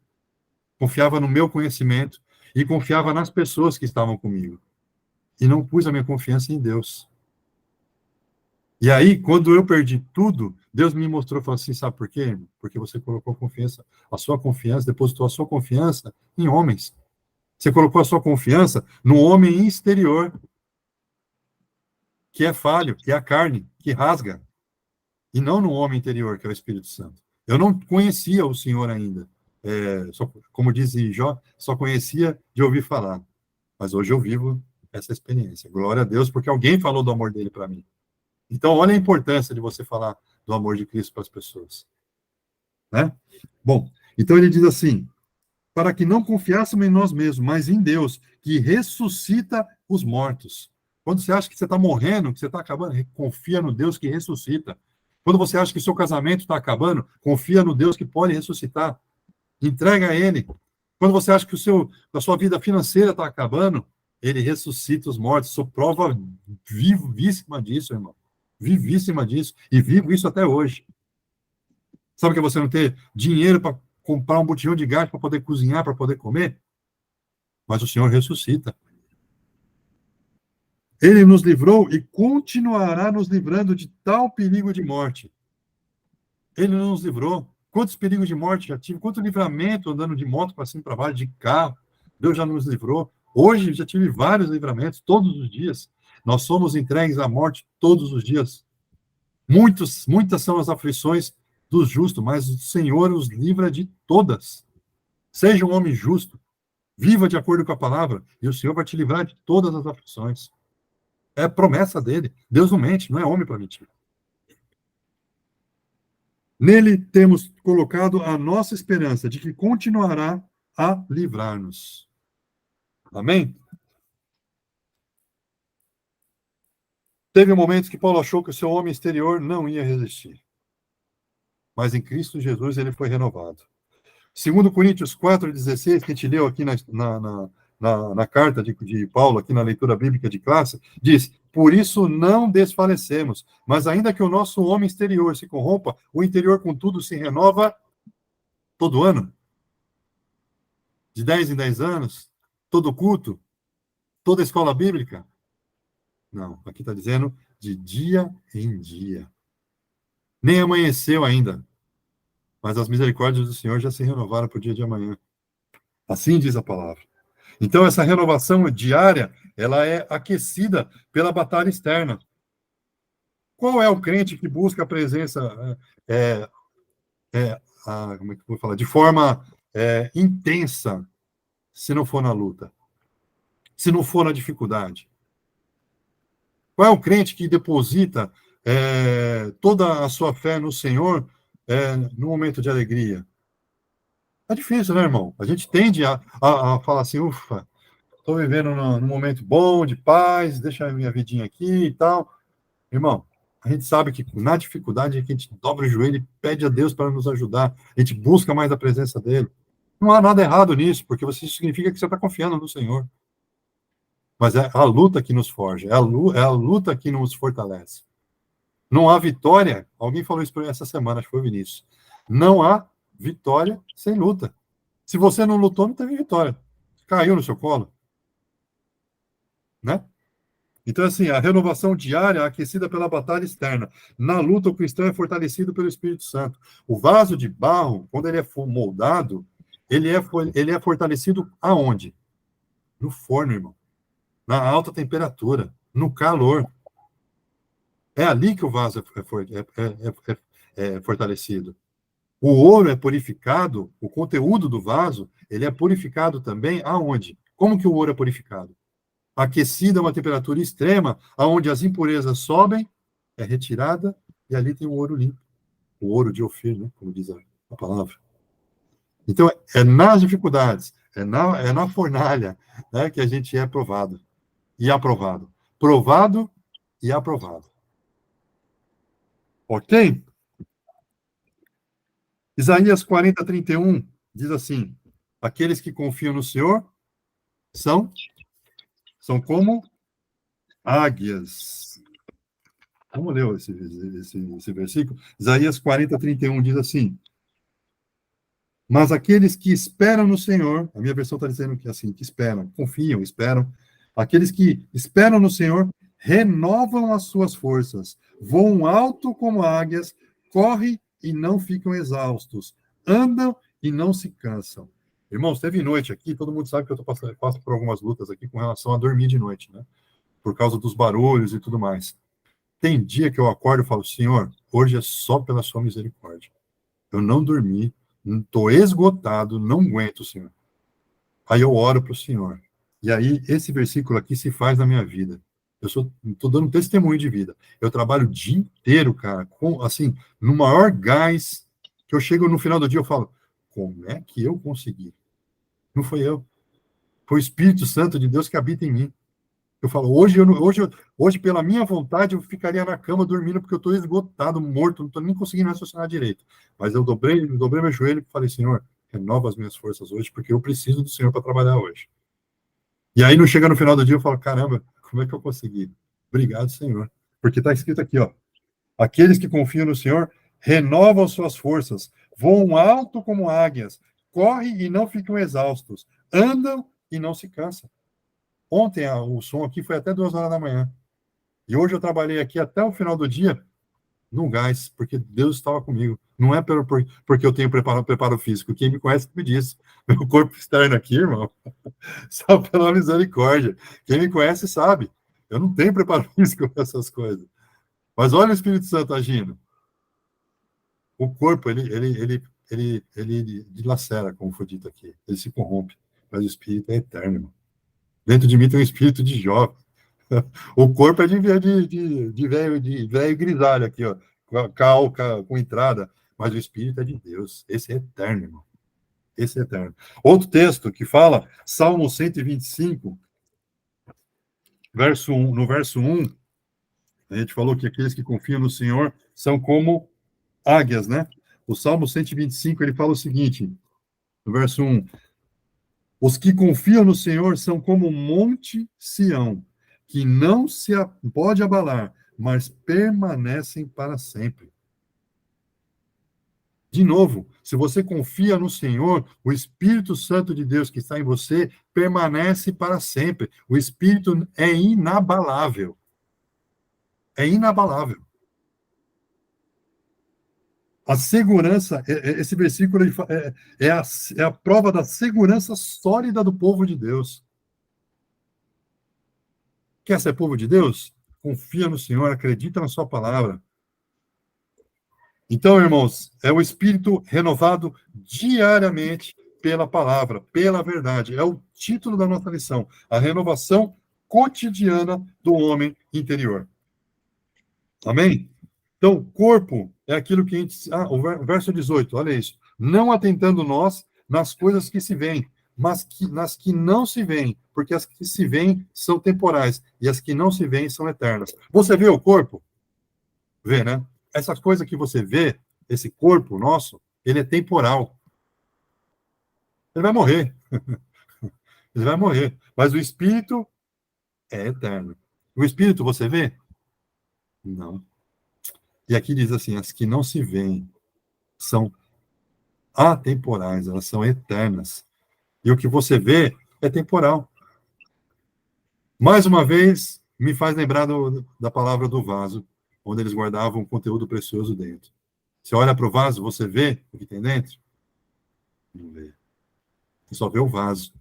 S1: Confiava no meu conhecimento e confiava nas pessoas que estavam comigo. E não pus a minha confiança em Deus. E aí, quando eu perdi tudo, Deus me mostrou, falou assim, sabe por quê? Porque você colocou a sua confiança, depositou a sua confiança em homens. Você colocou a sua confiança no homem exterior, que é falho, que é a carne, que rasga, e não no homem interior, que é o Espírito Santo. Eu não conhecia o Senhor ainda. Como diz Jó, só conhecia de ouvir falar. Mas hoje eu vivo essa experiência. Glória a Deus, porque alguém falou do amor dele para mim. Então, olha a importância de você falar do amor de Cristo para as pessoas. Né? Bom, então ele diz assim, para que não confiássemos em nós mesmos, mas em Deus, que ressuscita os mortos. Quando você acha que você está morrendo, que você está acabando, confia no Deus que ressuscita. Quando você acha que o seu casamento está acabando, confia no Deus que pode ressuscitar. Entrega a Ele. Quando você acha que a sua vida financeira está acabando, Ele ressuscita os mortos. Sou prova vivíssima disso, irmão. Vivíssima disso. E vivo isso até hoje. Sabe que você não ter dinheiro para comprar um botijão de gás para poder cozinhar, para poder comer? Mas o Senhor ressuscita. Ele nos livrou e continuará nos livrando de tal perigo de morte. Ele não nos livrou. Quantos perigos de morte já tive? Quanto livramento andando de moto para cima e para baixo, de carro. Deus já nos livrou. Hoje já tive vários livramentos, todos os dias. Nós somos entregues à morte todos os dias. Muitas são as aflições dos justos, mas o Senhor os livra de todas. Seja um homem justo, viva de acordo com a palavra, e o Senhor vai te livrar de todas as aflições. É promessa dele. Deus não mente, não é homem para mentir. Nele temos colocado a nossa esperança de que continuará a livrar-nos. Amém? Teve momentos que Paulo achou que o seu homem exterior não ia resistir. Mas em Cristo Jesus ele foi renovado. Segundo Coríntios 4,16, que a gente leu aqui na carta de Paulo, aqui na leitura bíblica de classe, diz: por isso não desfalecemos, mas ainda que o nosso homem exterior se corrompa, o interior, contudo, se renova todo ano. De 10 em 10 anos, todo culto, toda escola bíblica. Não, aqui está dizendo de dia em dia. Nem amanheceu ainda, mas as misericórdias do Senhor já se renovaram para o dia de amanhã. Assim diz a palavra. Então, essa renovação diária, ela é aquecida pela batalha externa. Qual é o crente que busca a presença, como é que eu vou falar, de forma intensa, se não for na luta? Se não for na dificuldade? Qual é o crente que deposita toda a sua fé no Senhor no momento de alegria? É difícil, né, irmão? A gente tende a falar assim, ufa, estou vivendo num momento bom, de paz, deixa a minha vidinha aqui e tal. Irmão, a gente sabe que na dificuldade é que a gente dobra o joelho e pede a Deus para nos ajudar. A gente busca mais a presença dele. Não há nada errado nisso, porque isso significa que você está confiando no Senhor. Mas é a luta que nos forja, é a luta que nos fortalece. Não há vitória, alguém falou isso essa semana, acho que foi o Vinícius. Não há vitória sem luta. Se você não lutou, não teve vitória. Caiu no seu colo. Né? Então, assim, a renovação diária é aquecida pela batalha externa. Na luta, o cristão é fortalecido pelo Espírito Santo. O vaso de barro, quando ele é moldado, ele é fortalecido aonde? No forno, irmão. Na alta temperatura, no calor. É ali que o vaso é fortalecido. O ouro é purificado, o conteúdo do vaso, ele é purificado também aonde? Como que o ouro é purificado? Aquecida a uma temperatura extrema, aonde as impurezas sobem, é retirada, e ali tem o ouro limpo. O ouro de Ofir, né? Como diz a palavra. Então, é nas dificuldades, é na fornalha, né, que a gente é provado e aprovado. Provado e aprovado. Ok? Isaías 40, 31 diz assim: aqueles que confiam no Senhor são como águias. Vamos ler esse versículo? Isaías 40, 31 diz assim: mas aqueles que esperam no Senhor, a minha versão está dizendo que assim, que esperam, confiam, esperam. Aqueles que esperam no Senhor renovam as suas forças, voam alto como águias, correm e não ficam exaustos, andam e não se cansam. Irmãos, teve noite aqui, todo mundo sabe que eu passo por algumas lutas aqui com relação a dormir de noite, né? Por causa dos barulhos e tudo mais. Tem dia que eu acordo e falo, Senhor, hoje é só pela sua misericórdia. Eu não dormi, estou esgotado, não aguento, Senhor. Aí eu oro para o Senhor. E aí, esse versículo aqui se faz na minha vida. Eu estou dando testemunho de vida. Eu trabalho o dia inteiro, cara, assim, no maior gás, que eu chego no final do dia, eu falo, como é que eu consegui? Não foi eu. Foi o Espírito Santo de Deus que habita em mim. Eu falo, hoje, pela minha vontade, eu ficaria na cama dormindo, porque eu estou esgotado, morto, não estou nem conseguindo raciocinar direito. Mas eu dobrei meu joelho e falei, Senhor, renova as minhas forças hoje, porque eu preciso do Senhor para trabalhar hoje. E aí, não chega no final do dia, eu falo, caramba, como é que eu consegui? Obrigado, Senhor. Porque está escrito aqui, ó, aqueles que confiam no Senhor renovam suas forças, voam alto como águias, correm e não ficam exaustos, andam e não se cansam. Ontem o som aqui foi até 2 horas da manhã. E hoje eu trabalhei aqui até o final do dia no gás, porque Deus estava comigo. Não é porque eu tenho preparo físico. Quem me conhece me diz. Meu corpo externo aqui, irmão, só pela misericórdia. Quem me conhece sabe. Eu não tenho preparo físico para essas coisas. Mas olha o Espírito Santo agindo. O corpo, ele dilacera, como foi dito aqui. Ele se corrompe. Mas o Espírito é eterno, irmão. Dentro de mim tem um espírito de jovem. O corpo é de velho grisalho aqui, ó, com entrada, mas o espírito é de Deus. Esse é eterno, irmão. Esse é eterno. Outro texto que fala, Salmo 125, no verso 1, a gente falou que aqueles que confiam no Senhor são como águias, né? O Salmo 125, ele fala o seguinte, no verso 1, os que confiam no Senhor são como o monte Sião, que não se pode abalar, mas permanecem para sempre. De novo, se você confia no Senhor, o Espírito Santo de Deus que está em você permanece para sempre. O Espírito é inabalável. É inabalável. A segurança, esse versículo é a prova da segurança sólida do povo de Deus. Quer ser povo de Deus? Confia no Senhor, acredita na sua palavra. Então, irmãos, é o espírito renovado diariamente pela palavra, pela verdade. É o título da nossa lição, a renovação cotidiana do homem interior. Amém? Então, corpo é aquilo que a gente... o verso 18, olha isso. Não atentando nós nas coisas que se veem, mas nas que não se veem, porque as que se veem são temporais e as que não se veem são eternas. Você vê o corpo? Vê, né? Essas coisas que você vê, esse corpo nosso, ele é temporal. Ele vai morrer. Ele vai morrer. Mas o espírito é eterno. O espírito você vê? Não. E aqui diz assim: as que não se veem são atemporais, elas são eternas. E o que você vê é temporal. Mais uma vez, me faz lembrar da palavra do vaso, onde eles guardavam um conteúdo precioso dentro. Você olha para o vaso, você vê o que tem dentro? Não vê. Você só vê o vaso,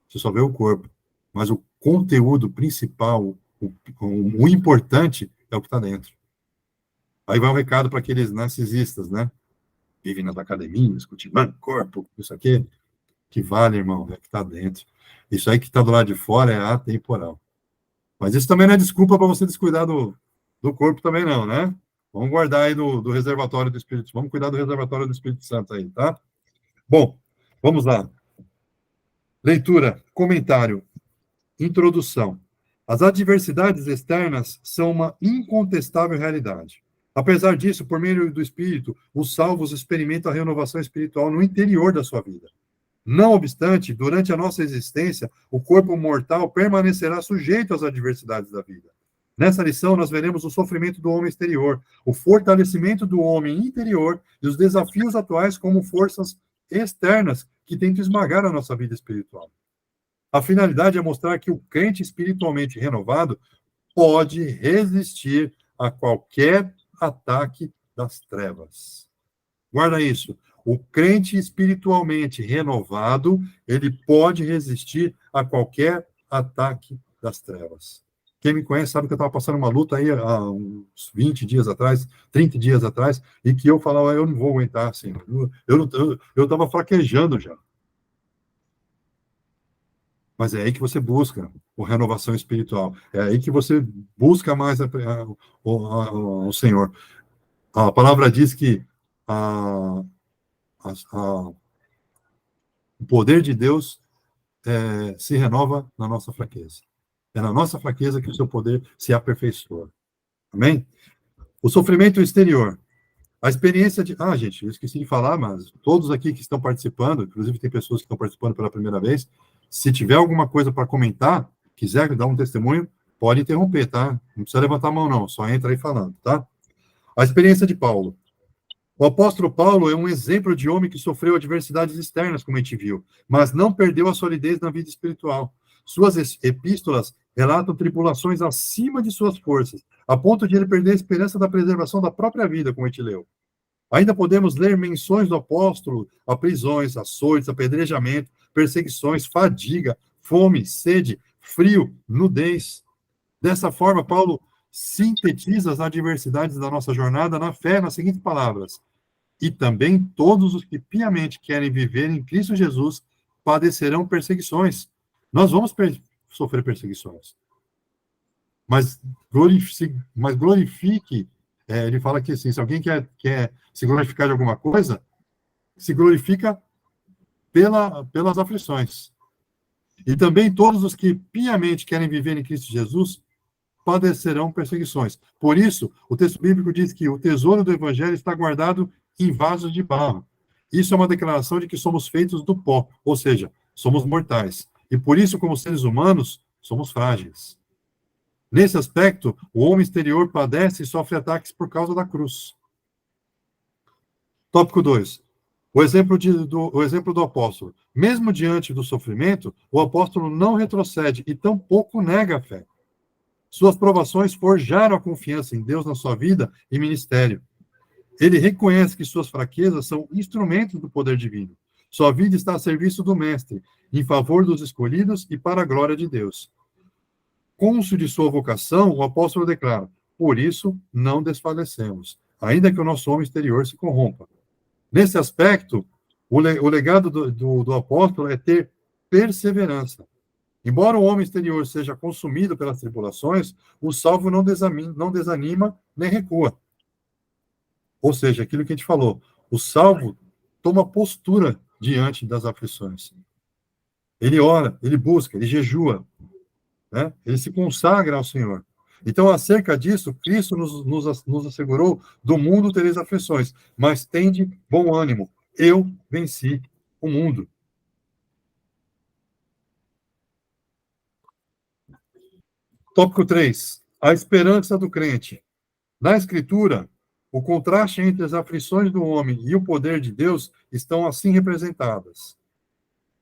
S1: você só vê o corpo. Mas o conteúdo principal, o importante, é o que está dentro. Aí vai um recado para aqueles narcisistas, né? Vivem nas academias, cultivando corpo, isso aqui. Que vale, irmão, é o que está dentro. Isso aí que está do lado de fora é atemporal. Mas isso também não é desculpa para você descuidar do corpo também, não, né? Vamos guardar aí do reservatório do Espírito Santo. Vamos cuidar do reservatório do Espírito Santo aí, tá? Bom, vamos lá. Leitura, comentário, introdução. As adversidades externas são uma incontestável realidade. Apesar disso, por meio do Espírito, os salvos experimentam a renovação espiritual no interior da sua vida. Não obstante, durante a nossa existência, o corpo mortal permanecerá sujeito às adversidades da vida. Nessa lição, nós veremos o sofrimento do homem exterior, o fortalecimento do homem interior e os desafios atuais como forças externas que tentam esmagar a nossa vida espiritual. A finalidade é mostrar que o crente espiritualmente renovado pode resistir a qualquer ataque das trevas. Guarda isso. O crente espiritualmente renovado, ele pode resistir a qualquer ataque das trevas. Quem me conhece sabe que eu estava passando uma luta aí há uns 20 dias atrás, 30 dias atrás, e que eu falava, eu não vou aguentar, assim. Eu estava fraquejando já. Mas é aí que você busca a renovação espiritual. É aí que você busca mais o Senhor. A palavra diz que o poder de Deus se renova na nossa fraqueza. É na nossa fraqueza que o seu poder se aperfeiçoa. Amém? O sofrimento exterior. A experiência de... Ah, gente, eu esqueci de falar, mas todos aqui que estão participando, inclusive tem pessoas que estão participando pela primeira vez, se tiver alguma coisa para comentar, quiser dar um testemunho, pode interromper, tá? Não precisa levantar a mão, não. Só entra aí falando, tá? A experiência de Paulo. O apóstolo Paulo é um exemplo de homem que sofreu adversidades externas, como a gente viu, mas não perdeu a solidez na vida espiritual. Suas epístolas relatam tribulações acima de suas forças, a ponto de ele perder a esperança da preservação da própria vida, como a gente leu. Ainda podemos ler menções do apóstolo a prisões, açoites, apedrejamento, perseguições, fadiga, fome, sede, frio, nudez. Dessa forma, Paulo sintetiza as adversidades da nossa jornada na fé nas seguintes palavras: e também todos os que piamente querem viver em Cristo Jesus padecerão perseguições. Nós vamos sofrer perseguições. Mas glorifique, ele fala que assim, se alguém quer se glorificar de alguma coisa, se glorifica pelas aflições. E também todos os que piamente querem viver em Cristo Jesus padecerão perseguições. Por isso, o texto bíblico diz que o tesouro do evangelho está guardado em vasos de barro. Isso é uma declaração de que somos feitos do pó, ou seja, somos mortais. E por isso, como seres humanos, somos frágeis. Nesse aspecto, o homem exterior padece e sofre ataques por causa da cruz. Tópico 2. O exemplo do apóstolo. Mesmo diante do sofrimento, o apóstolo não retrocede e tampouco nega a fé. Suas provações forjaram a confiança em Deus na sua vida e ministério. Ele reconhece que suas fraquezas são instrumentos do poder divino. Sua vida está a serviço do Mestre, em favor dos escolhidos e para a glória de Deus. Cônscio de sua vocação, o apóstolo declara: por isso não desfalecemos, ainda que o nosso homem exterior se corrompa. Nesse aspecto, o legado do apóstolo é ter perseverança. Embora o homem exterior seja consumido pelas tribulações, o salvo não desanima nem recua. Ou seja, aquilo que a gente falou, o salvo toma postura diante das aflições. Ele ora, ele busca, ele jejua, né? Ele se consagra ao Senhor. Então, acerca disso, Cristo nos assegurou: do mundo tereis aflições, mas tende bom ânimo. Eu venci o mundo. Tópico 3. A esperança do crente. Na Escritura, o contraste entre as aflições do homem e o poder de Deus estão assim representadas: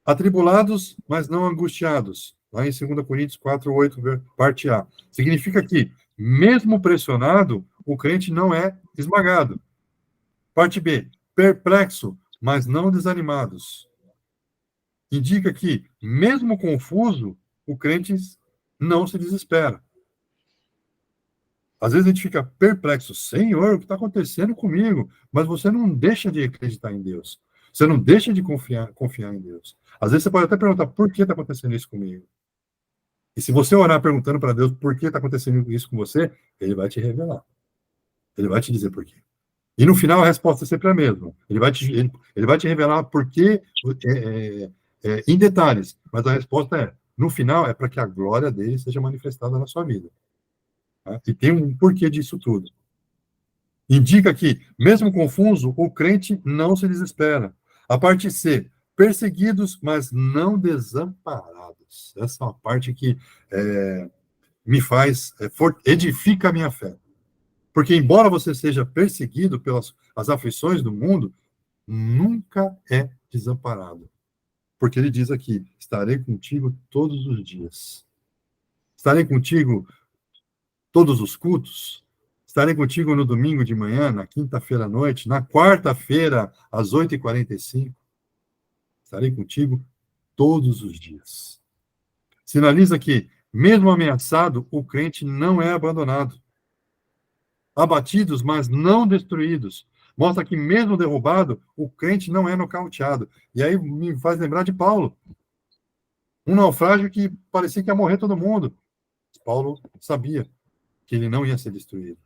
S1: atribulados, mas não angustiados. Lá em 2 Coríntios 4:8, parte A. Significa que, mesmo pressionado, o crente não é esmagado. Parte B. Perplexo, mas não desanimados. Indica que, mesmo confuso, o crente não se desespera. Às vezes a gente fica perplexo: Senhor, o que está acontecendo comigo? Mas você não deixa de acreditar em Deus. Você não deixa de confiar em Deus. Às vezes você pode até perguntar: por que está acontecendo isso comigo? E se você orar perguntando para Deus por que está acontecendo isso com você, ele vai te revelar. Ele vai te dizer por quê. E no final a resposta é sempre a mesma. Ele vai te revelar por quê em detalhes. Mas a resposta é: no final, é para que a glória dele seja manifestada na sua vida. Tá? E tem um porquê disso tudo. Indica que, mesmo confuso, o crente não se desespera. A parte C: perseguidos, mas não desamparados. Essa é uma parte que me faz, edifica a minha fé. Porque, embora você seja perseguido pelas as aflições do mundo, nunca é desamparado. Porque ele diz aqui: estarei contigo todos os dias. Estarei contigo todos os cultos. Estarei contigo no domingo de manhã, na quinta-feira à noite, na quarta-feira, às 8h45. Estarei contigo todos os dias. Sinaliza que, mesmo ameaçado, o crente não é abandonado. Abatidos, mas não destruídos. Mostra que, mesmo derrubado, o crente não é nocauteado. E aí me faz lembrar de Paulo. Um naufrágio que parecia que ia morrer todo mundo. Paulo sabia que ele não ia ser destruído.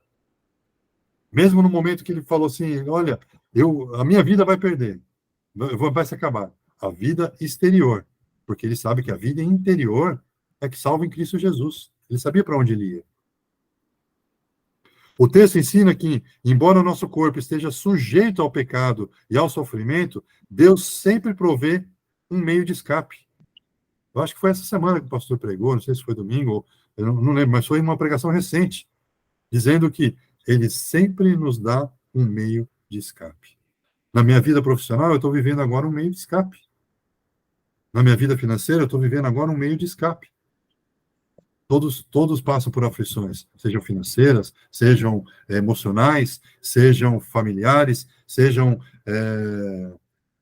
S1: Mesmo no momento que ele falou assim: olha, a minha vida vai perder, vai se acabar. A vida exterior. Porque ele sabe que a vida interior é que salvo em Cristo Jesus. Ele sabia para onde ele ia. O texto ensina que, embora o nosso corpo esteja sujeito ao pecado e ao sofrimento, Deus sempre provê um meio de escape. Eu acho que foi essa semana que o pastor pregou, não sei se foi domingo, eu não lembro, mas foi uma pregação recente, dizendo que ele sempre nos dá um meio de escape. Na minha vida profissional, eu estou vivendo agora um meio de escape. Na minha vida financeira, eu estou vivendo agora um meio de escape. Todos passam por aflições, sejam financeiras, sejam emocionais, sejam familiares, sejam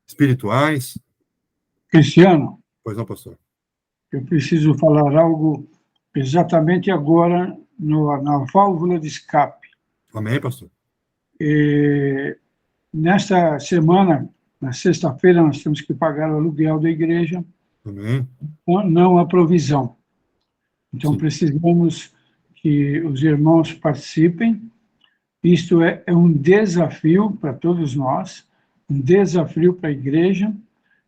S1: espirituais.
S2: Cristiano,
S1: Pois não, pastor?
S2: eu preciso falar algo exatamente agora na válvula de escape.
S1: Amém, pastor?
S2: Nesta semana, na sexta-feira, nós temos que pagar o aluguel da igreja.
S1: Amém.
S2: Não há provisão. Então,
S1: Sim.
S2: precisamos que os irmãos participem. Isto é um desafio para todos nós, um desafio para a igreja,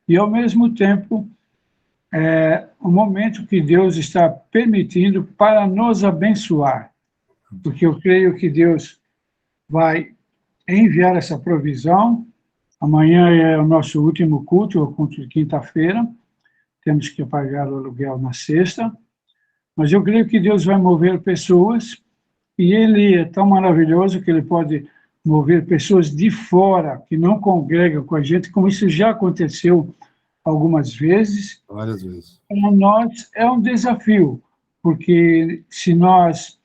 S2: e, ao mesmo tempo, é um momento que Deus está permitindo para nos abençoar, porque eu creio que Deus vai enviar essa provisão. Amanhã é o nosso último culto, o culto de quinta-feira, temos que pagar o aluguel na sexta, mas eu creio que Deus vai mover pessoas, e Ele é tão maravilhoso que Ele pode mover pessoas de fora, que não congregam com a gente, como isso já aconteceu algumas vezes.
S1: Várias vezes.
S2: Para nós é um desafio, porque se nós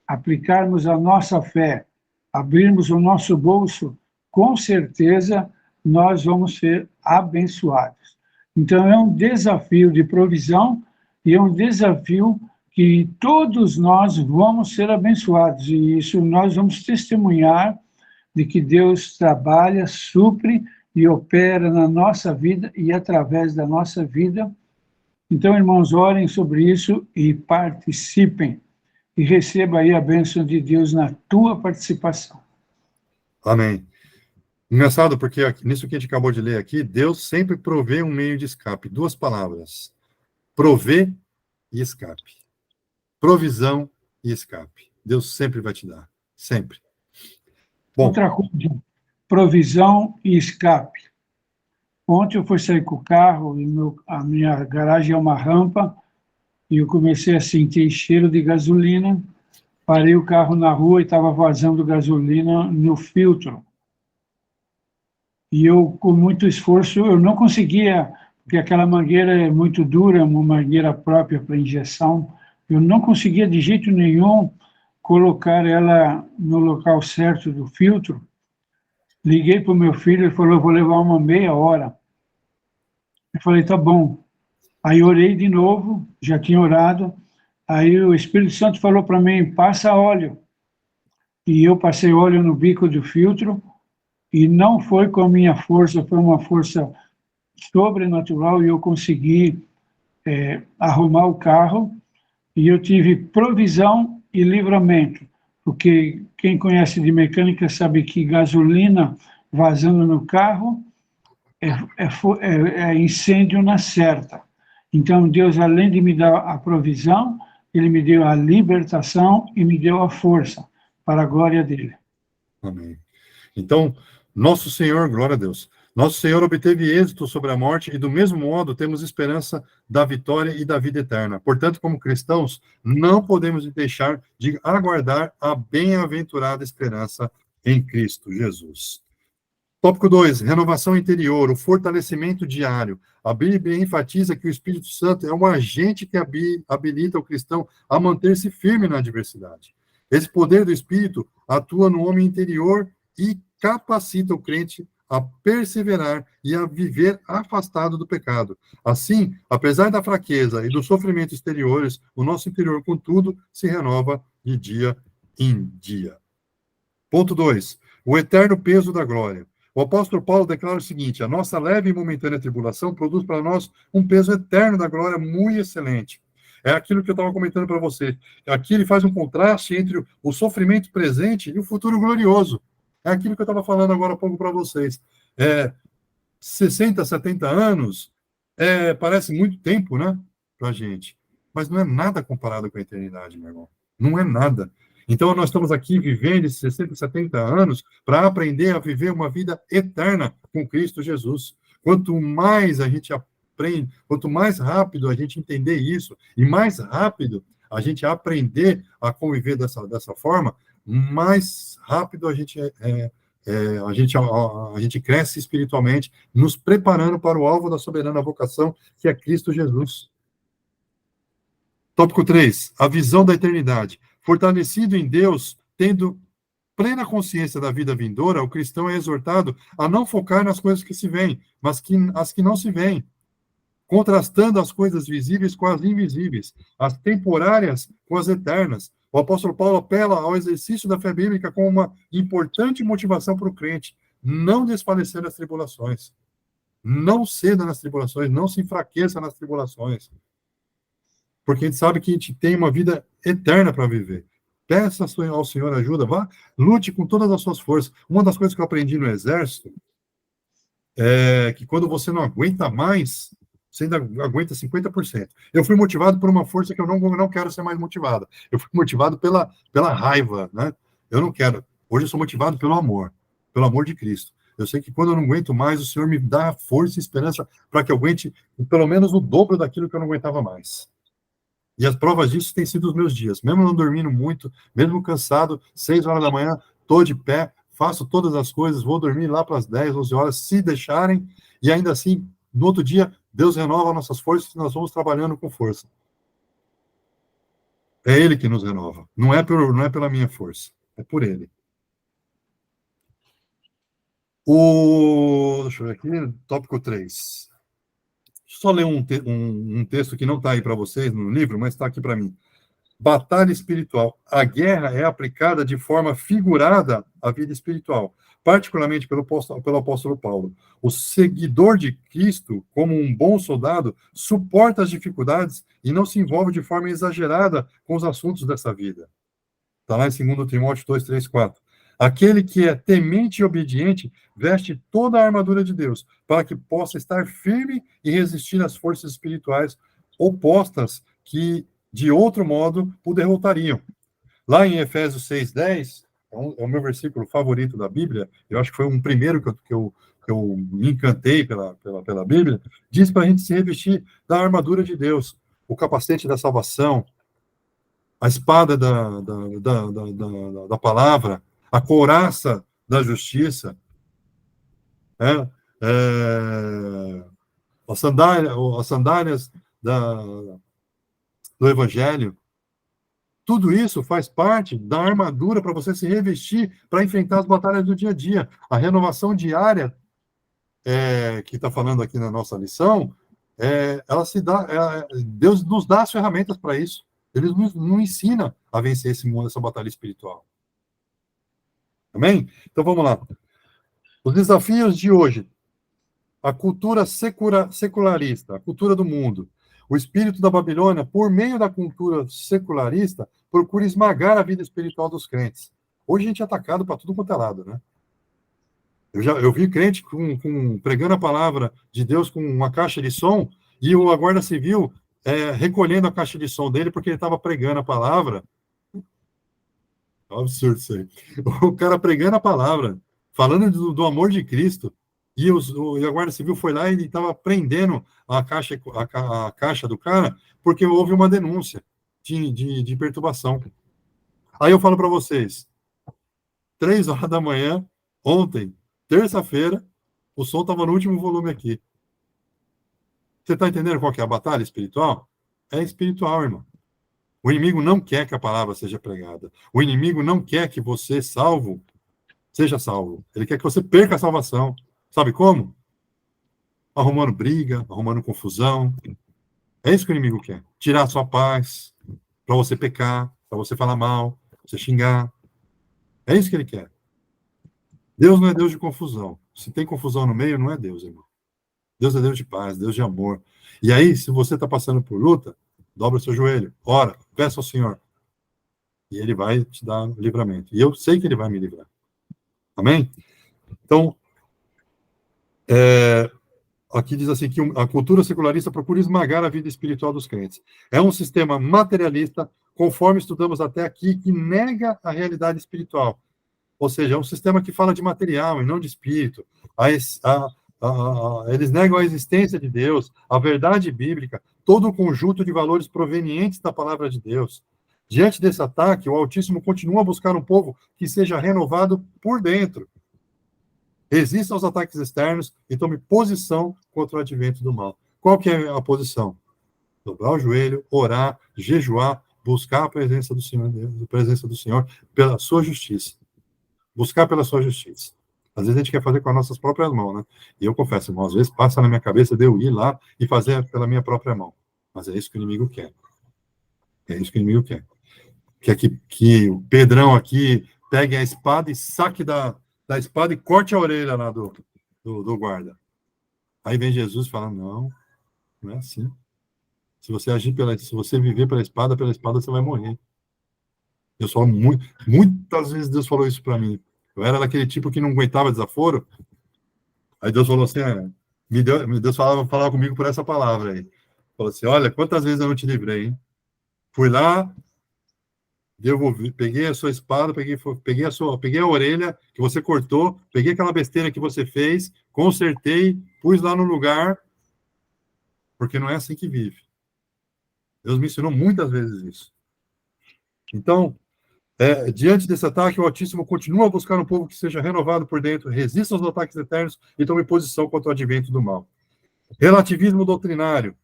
S2: aplicarmos a nossa fé, abrirmos o nosso bolso, com certeza nós vamos ser abençoados. Então é um desafio de provisão e é um desafio que todos nós vamos ser abençoados, e isso nós vamos testemunhar de que Deus trabalha, supre e opera na nossa vida e através da nossa vida. Então, irmãos, orem sobre isso e participem, e receba aí a bênção de Deus na tua participação.
S1: Amém. Engraçado, porque nisso que a gente acabou de ler aqui, Deus sempre provê um meio de escape. Duas palavras. Provê e escape. Provisão e escape. Deus sempre vai te dar. Sempre. Bom,
S2: outra coisa, provisão e escape. Ontem eu fui sair com o carro, e a minha garagem é uma rampa, e eu comecei a sentir cheiro de gasolina. Parei o carro na rua e estava vazando gasolina no filtro. E eu, com muito esforço, eu não conseguia, porque aquela mangueira é muito dura, uma mangueira própria para injeção, eu não conseguia de jeito nenhum colocar ela no local certo do filtro. Liguei para o meu filho, ele falou, eu vou levar uma meia hora. Eu falei, tá bom. Aí orei de novo, já tinha orado, aí o Espírito Santo falou para mim, passa óleo. E eu passei óleo no bico do filtro, e não foi com a minha força, foi uma força sobrenatural, e eu consegui arrumar o carro, e eu tive provisão e livramento, porque quem conhece de mecânica sabe que gasolina vazando no carro é incêndio na certa. Então, Deus, além de me dar a provisão, Ele me deu a libertação e me deu a força, para a glória dEle.
S1: Amém. Então, nosso Senhor, glória a Deus, nosso Senhor obteve êxito sobre a morte e, do mesmo modo, temos esperança da vitória e da vida eterna. Portanto, como cristãos, não podemos deixar de aguardar a bem-aventurada esperança em Cristo Jesus. Tópico 2, renovação interior, o fortalecimento diário. A Bíblia enfatiza que o Espírito Santo é um agente que habilita o cristão a manter-se firme na adversidade. Esse poder do Espírito atua no homem interior e capacita o crente a perseverar e a viver afastado do pecado. Assim, apesar da fraqueza e do sofrimento exteriores, o nosso interior, contudo, se renova de dia em dia. Ponto 2. O eterno peso da glória. O apóstolo Paulo declara o seguinte: a nossa leve e momentânea tribulação produz para nós um peso eterno da glória muito excelente. É aquilo que eu estava comentando para você. Aqui ele faz um contraste entre o sofrimento presente e o futuro glorioso. É aquilo que eu estava falando agora há pouco para vocês. 60, 70 anos parece muito tempo, né, para a gente. mas não é nada comparado com a eternidade, meu irmão. Não é nada. Então, nós estamos aqui vivendo esses 60, 70 anos para aprender a viver uma vida eterna com Cristo Jesus. Quanto mais a gente aprende, quanto mais rápido a gente entender isso, e mais rápido a gente aprender a conviver dessa forma, mais rápido a gente cresce espiritualmente, nos preparando para o alvo da soberana vocação, que é Cristo Jesus. Tópico 3, a visão da eternidade. Fortalecido em Deus, tendo plena consciência da vida vindoura, o cristão é exortado a não focar nas coisas que se veem, mas as que não se veem, contrastando as coisas visíveis com as invisíveis, as temporárias com as eternas. O apóstolo Paulo apela ao exercício da fé bíblica como uma importante motivação para o crente, não desfalecer nas tribulações, não ceda nas tribulações, não se enfraqueça nas tribulações, porque a gente sabe que a gente tem uma vida eterna para viver. Peça ao Senhor ajuda, vá, lute com todas as suas forças. Uma das coisas que eu aprendi no Exército é que quando você não aguenta mais, você ainda aguenta 50%. Eu fui motivado por uma força que eu não quero ser mais motivado. Eu fui motivado pela raiva, né? Eu não quero. Hoje eu sou motivado pelo amor de Cristo. Eu sei que quando eu não aguento mais, o Senhor me dá força e esperança para que eu aguente pelo menos o dobro daquilo que eu não aguentava mais. E as provas disso têm sido os meus dias. Mesmo não dormindo muito, mesmo cansado, 6 horas da manhã, estou de pé, faço todas as coisas, vou dormir lá para as 10, 11 horas, se deixarem, e ainda assim, no outro dia, Deus renova nossas forças e nós vamos trabalhando com força. É Ele que nos renova. Não é pela minha força, é por Ele. Deixa eu ver aqui, tópico 3. Só ler um texto que não está aí para vocês no livro, mas está aqui para mim. Batalha espiritual. A guerra é aplicada de forma figurada à vida espiritual, particularmente pelo apóstolo Paulo. O seguidor de Cristo, como um bom soldado, suporta as dificuldades e não se envolve de forma exagerada com os assuntos dessa vida. Está lá em 2 Timóteo 2, 3, 4. Aquele que é temente e obediente veste toda a armadura de Deus, para que possa estar firme e resistir às forças espirituais opostas que, de outro modo, o derrotariam. Lá em Efésios 6:10, é o meu versículo favorito da Bíblia, eu acho que foi um primeiro que eu me encantei pela Bíblia, diz para a gente se revestir da armadura de Deus, o capacete da salvação, a espada da palavra, a couraça da justiça, né? As sandálias do evangelho. Tudo isso faz parte da armadura para você se revestir para enfrentar as batalhas do dia a dia. A renovação diária, que está falando aqui na nossa lição, ela se dá, Deus nos dá as ferramentas para isso. Ele nos ensina a vencer esse mundo, essa batalha espiritual. Amém? Então vamos lá. Os desafios de hoje. A cultura secularista, a cultura do mundo. O espírito da Babilônia, por meio da cultura secularista, procura esmagar a vida espiritual dos crentes. Hoje a gente é atacado para tudo quanto é lado, né? Eu vi crente pregando a palavra de Deus com uma caixa de som e a Guarda Civil recolhendo a caixa de som dele porque ele estava pregando a palavra. É um absurdo isso aí. O cara pregando a palavra, falando do amor de Cristo, e a Guarda Civil foi lá e estava prendendo a caixa do cara porque houve uma denúncia de perturbação. Aí eu falo para vocês, 3 horas da manhã, ontem, terça-feira, o som estava no último volume aqui. Você está entendendo qual que é a batalha espiritual? É espiritual, irmão. O inimigo não quer que a palavra seja pregada. O inimigo não quer que você, seja salvo. Ele quer que você perca a salvação. Sabe como? Arrumando briga, arrumando confusão. É isso que o inimigo quer. Tirar a sua paz, para você pecar, para você falar mal, pra você xingar. É isso que ele quer. Deus não é Deus de confusão. Se tem confusão no meio, não é Deus, irmão. Deus é Deus de paz, Deus de amor. E aí, se você está passando por luta, dobra o seu joelho, ora, peça ao Senhor. E Ele vai te dar livramento. E eu sei que Ele vai me livrar. Amém? Então, aqui diz assim, que a cultura secularista procura esmagar a vida espiritual dos crentes. É um sistema materialista, conforme estudamos até aqui, que nega a realidade espiritual. Ou seja, é um sistema que fala de material e não de espírito. Eles negam a existência de Deus, a verdade bíblica, todo o conjunto de valores provenientes da palavra de Deus. Diante desse ataque, o Altíssimo continua a buscar um povo que seja renovado por dentro. Resista aos ataques externos e tome posição contra o advento do mal. Qual que é a posição? Dobrar o joelho, orar, jejuar, buscar a presença do Senhor pela sua justiça. Buscar pela sua justiça. Às vezes a gente quer fazer com as nossas próprias mãos, né? E eu confesso, irmão, às vezes passa na minha cabeça de eu ir lá e fazer pela minha própria mão. Mas é isso que o inimigo quer. É isso que o inimigo quer. Quer que o Pedrão aqui pegue a espada e saque da espada e corte a orelha lá do guarda. Aí vem Jesus e fala, não é assim. Se você viver pela espada você vai morrer. Muitas vezes Deus falou isso para mim. Eu era daquele tipo que não aguentava desaforo. Aí Deus falou assim, Deus falava comigo por essa palavra aí. Falou assim, olha, quantas vezes eu não te livrei, hein? Fui lá, devolvi, peguei a sua espada, peguei a orelha que você cortou, peguei aquela besteira que você fez, consertei, pus lá no lugar, porque não é assim que vive. Deus me ensinou muitas vezes isso. Então, diante desse ataque, o Altíssimo continua a buscar um povo que seja renovado por dentro, resista aos ataques eternos e tome posição contra o advento do mal. Relativismo doutrinário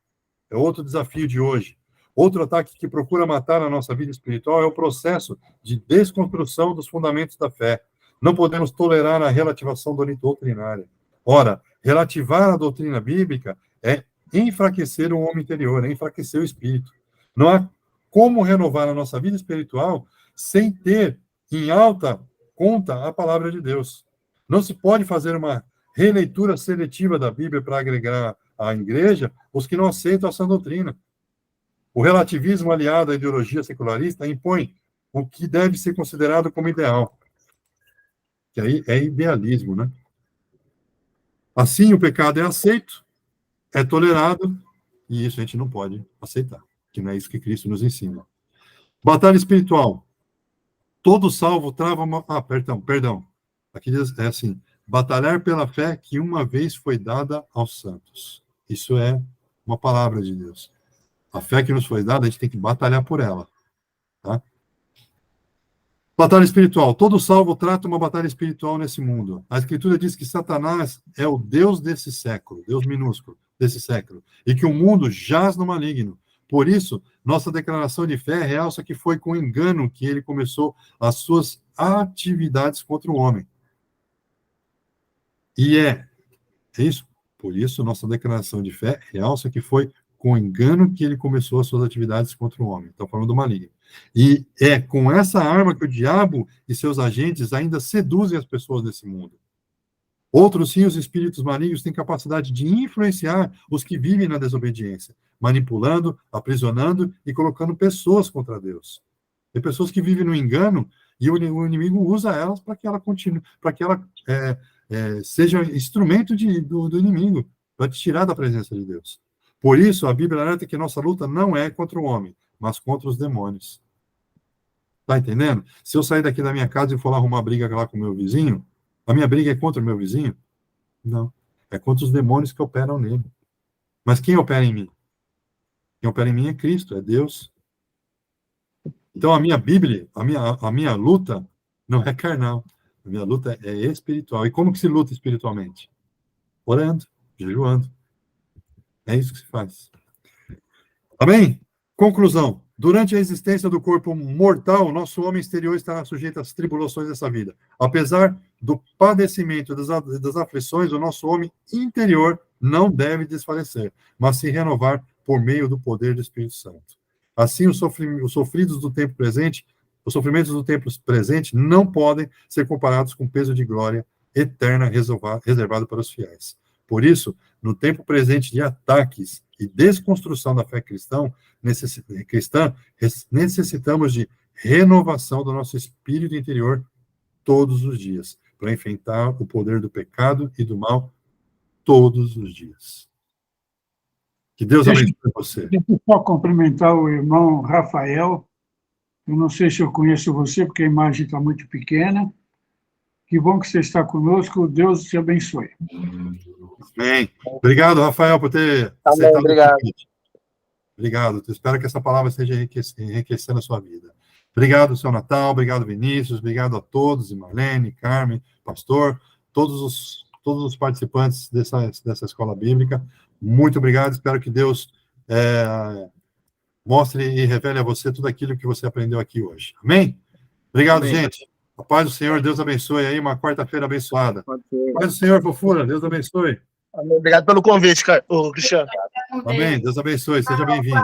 S1: é outro desafio de hoje. Outro ataque que procura matar a nossa vida espiritual é o processo de desconstrução dos fundamentos da fé. Não podemos tolerar a relativação doutrinária. Ora, relativar a doutrina bíblica é enfraquecer o homem interior, é enfraquecer o espírito. Não há como renovar a nossa vida espiritual sem ter em alta conta a palavra de Deus. Não se pode fazer uma releitura seletiva da Bíblia para agregar à igreja os que não aceitam essa doutrina. O relativismo aliado à ideologia secularista impõe o que deve ser considerado como ideal. Que aí é idealismo, né? Assim, o pecado é aceito, é tolerado, e isso a gente não pode aceitar, que não é isso que Cristo nos ensina. Batalha espiritual. Todo salvo trava uma... perdão. Aqui diz, é assim, batalhar pela fé que uma vez foi dada aos santos. Isso é uma palavra de Deus. A fé que nos foi dada, a gente tem que batalhar por ela. Tá? Batalha espiritual. Todo salvo trata uma batalha espiritual nesse mundo. A Escritura diz que Satanás é o Deus desse século, Deus minúsculo, desse século, e que o mundo jaz no maligno. Por isso, nossa declaração de fé realça que foi com engano que ele começou as suas atividades contra o homem. E é isso. Por isso, nossa declaração de fé realça que foi com engano que ele começou as suas atividades contra o homem. Estou falando do maligno. E é com essa arma que o diabo e seus agentes ainda seduzem as pessoas desse mundo. Outros, sim, os espíritos malignos têm capacidade de influenciar os que vivem na desobediência, manipulando, aprisionando e colocando pessoas contra Deus. Tem pessoas que vivem no engano e o inimigo usa elas para que ela continue, para que ela seja instrumento do inimigo, para te tirar da presença de Deus. Por isso, a Bíblia alerta que nossa luta não é contra o homem, mas contra os demônios. Tá entendendo? Se eu sair daqui da minha casa e for lá arrumar briga lá com o meu vizinho, a minha briga é contra o meu vizinho? Não. É contra os demônios que operam nele. Mas quem opera em mim? Quem opera em mim é Cristo, é Deus. Então, a minha Bíblia, a minha luta não é carnal. A minha luta é espiritual. E como que se luta espiritualmente? Orando, jejuando. É isso que se faz. Amém? Conclusão. Durante a existência do corpo mortal, nosso homem exterior estará sujeito às tribulações dessa vida. Apesar do padecimento das aflições, o nosso homem interior não deve desfalecer, mas se renovar por meio do poder do Espírito Santo. Assim, os sofridos do tempo presente, os sofrimentos do tempo presente não podem ser comparados com o peso de glória eterna reservado para os fiéis. Por isso, no tempo presente de ataques e desconstrução da fé cristã, necessitamos de renovação do nosso espírito interior todos os dias, para enfrentar o poder do pecado e do mal todos os dias. Que Deus abençoe você.
S2: Deixa eu só cumprimentar o irmão Rafael. Eu não sei se eu conheço você, porque a imagem está muito pequena. Que bom que você está conosco. Deus te abençoe.
S1: Amém. Obrigado, Rafael, por ter
S3: aceitado o convite.
S1: Obrigado. Eu espero que essa palavra esteja enriquecendo a sua vida. Obrigado, seu Natal. Obrigado, Vinícius. Obrigado a todos, Marlene, Carmen, pastor, todos os participantes dessa escola bíblica. Muito obrigado. Espero que Deus mostre e revele a você tudo aquilo que você aprendeu aqui hoje. Amém? Obrigado, Amém. Gente. A paz do Senhor, Deus abençoe aí, uma quarta-feira abençoada. Paz do Senhor, fofura, Deus abençoe.
S3: Amém. Obrigado pelo convite, Cristiano.
S1: Amém, Deus abençoe, seja bem-vindo.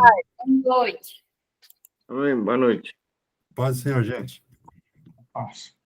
S4: Boa noite.
S3: Amém, boa noite.
S1: Paz do Senhor, gente.
S2: Paz.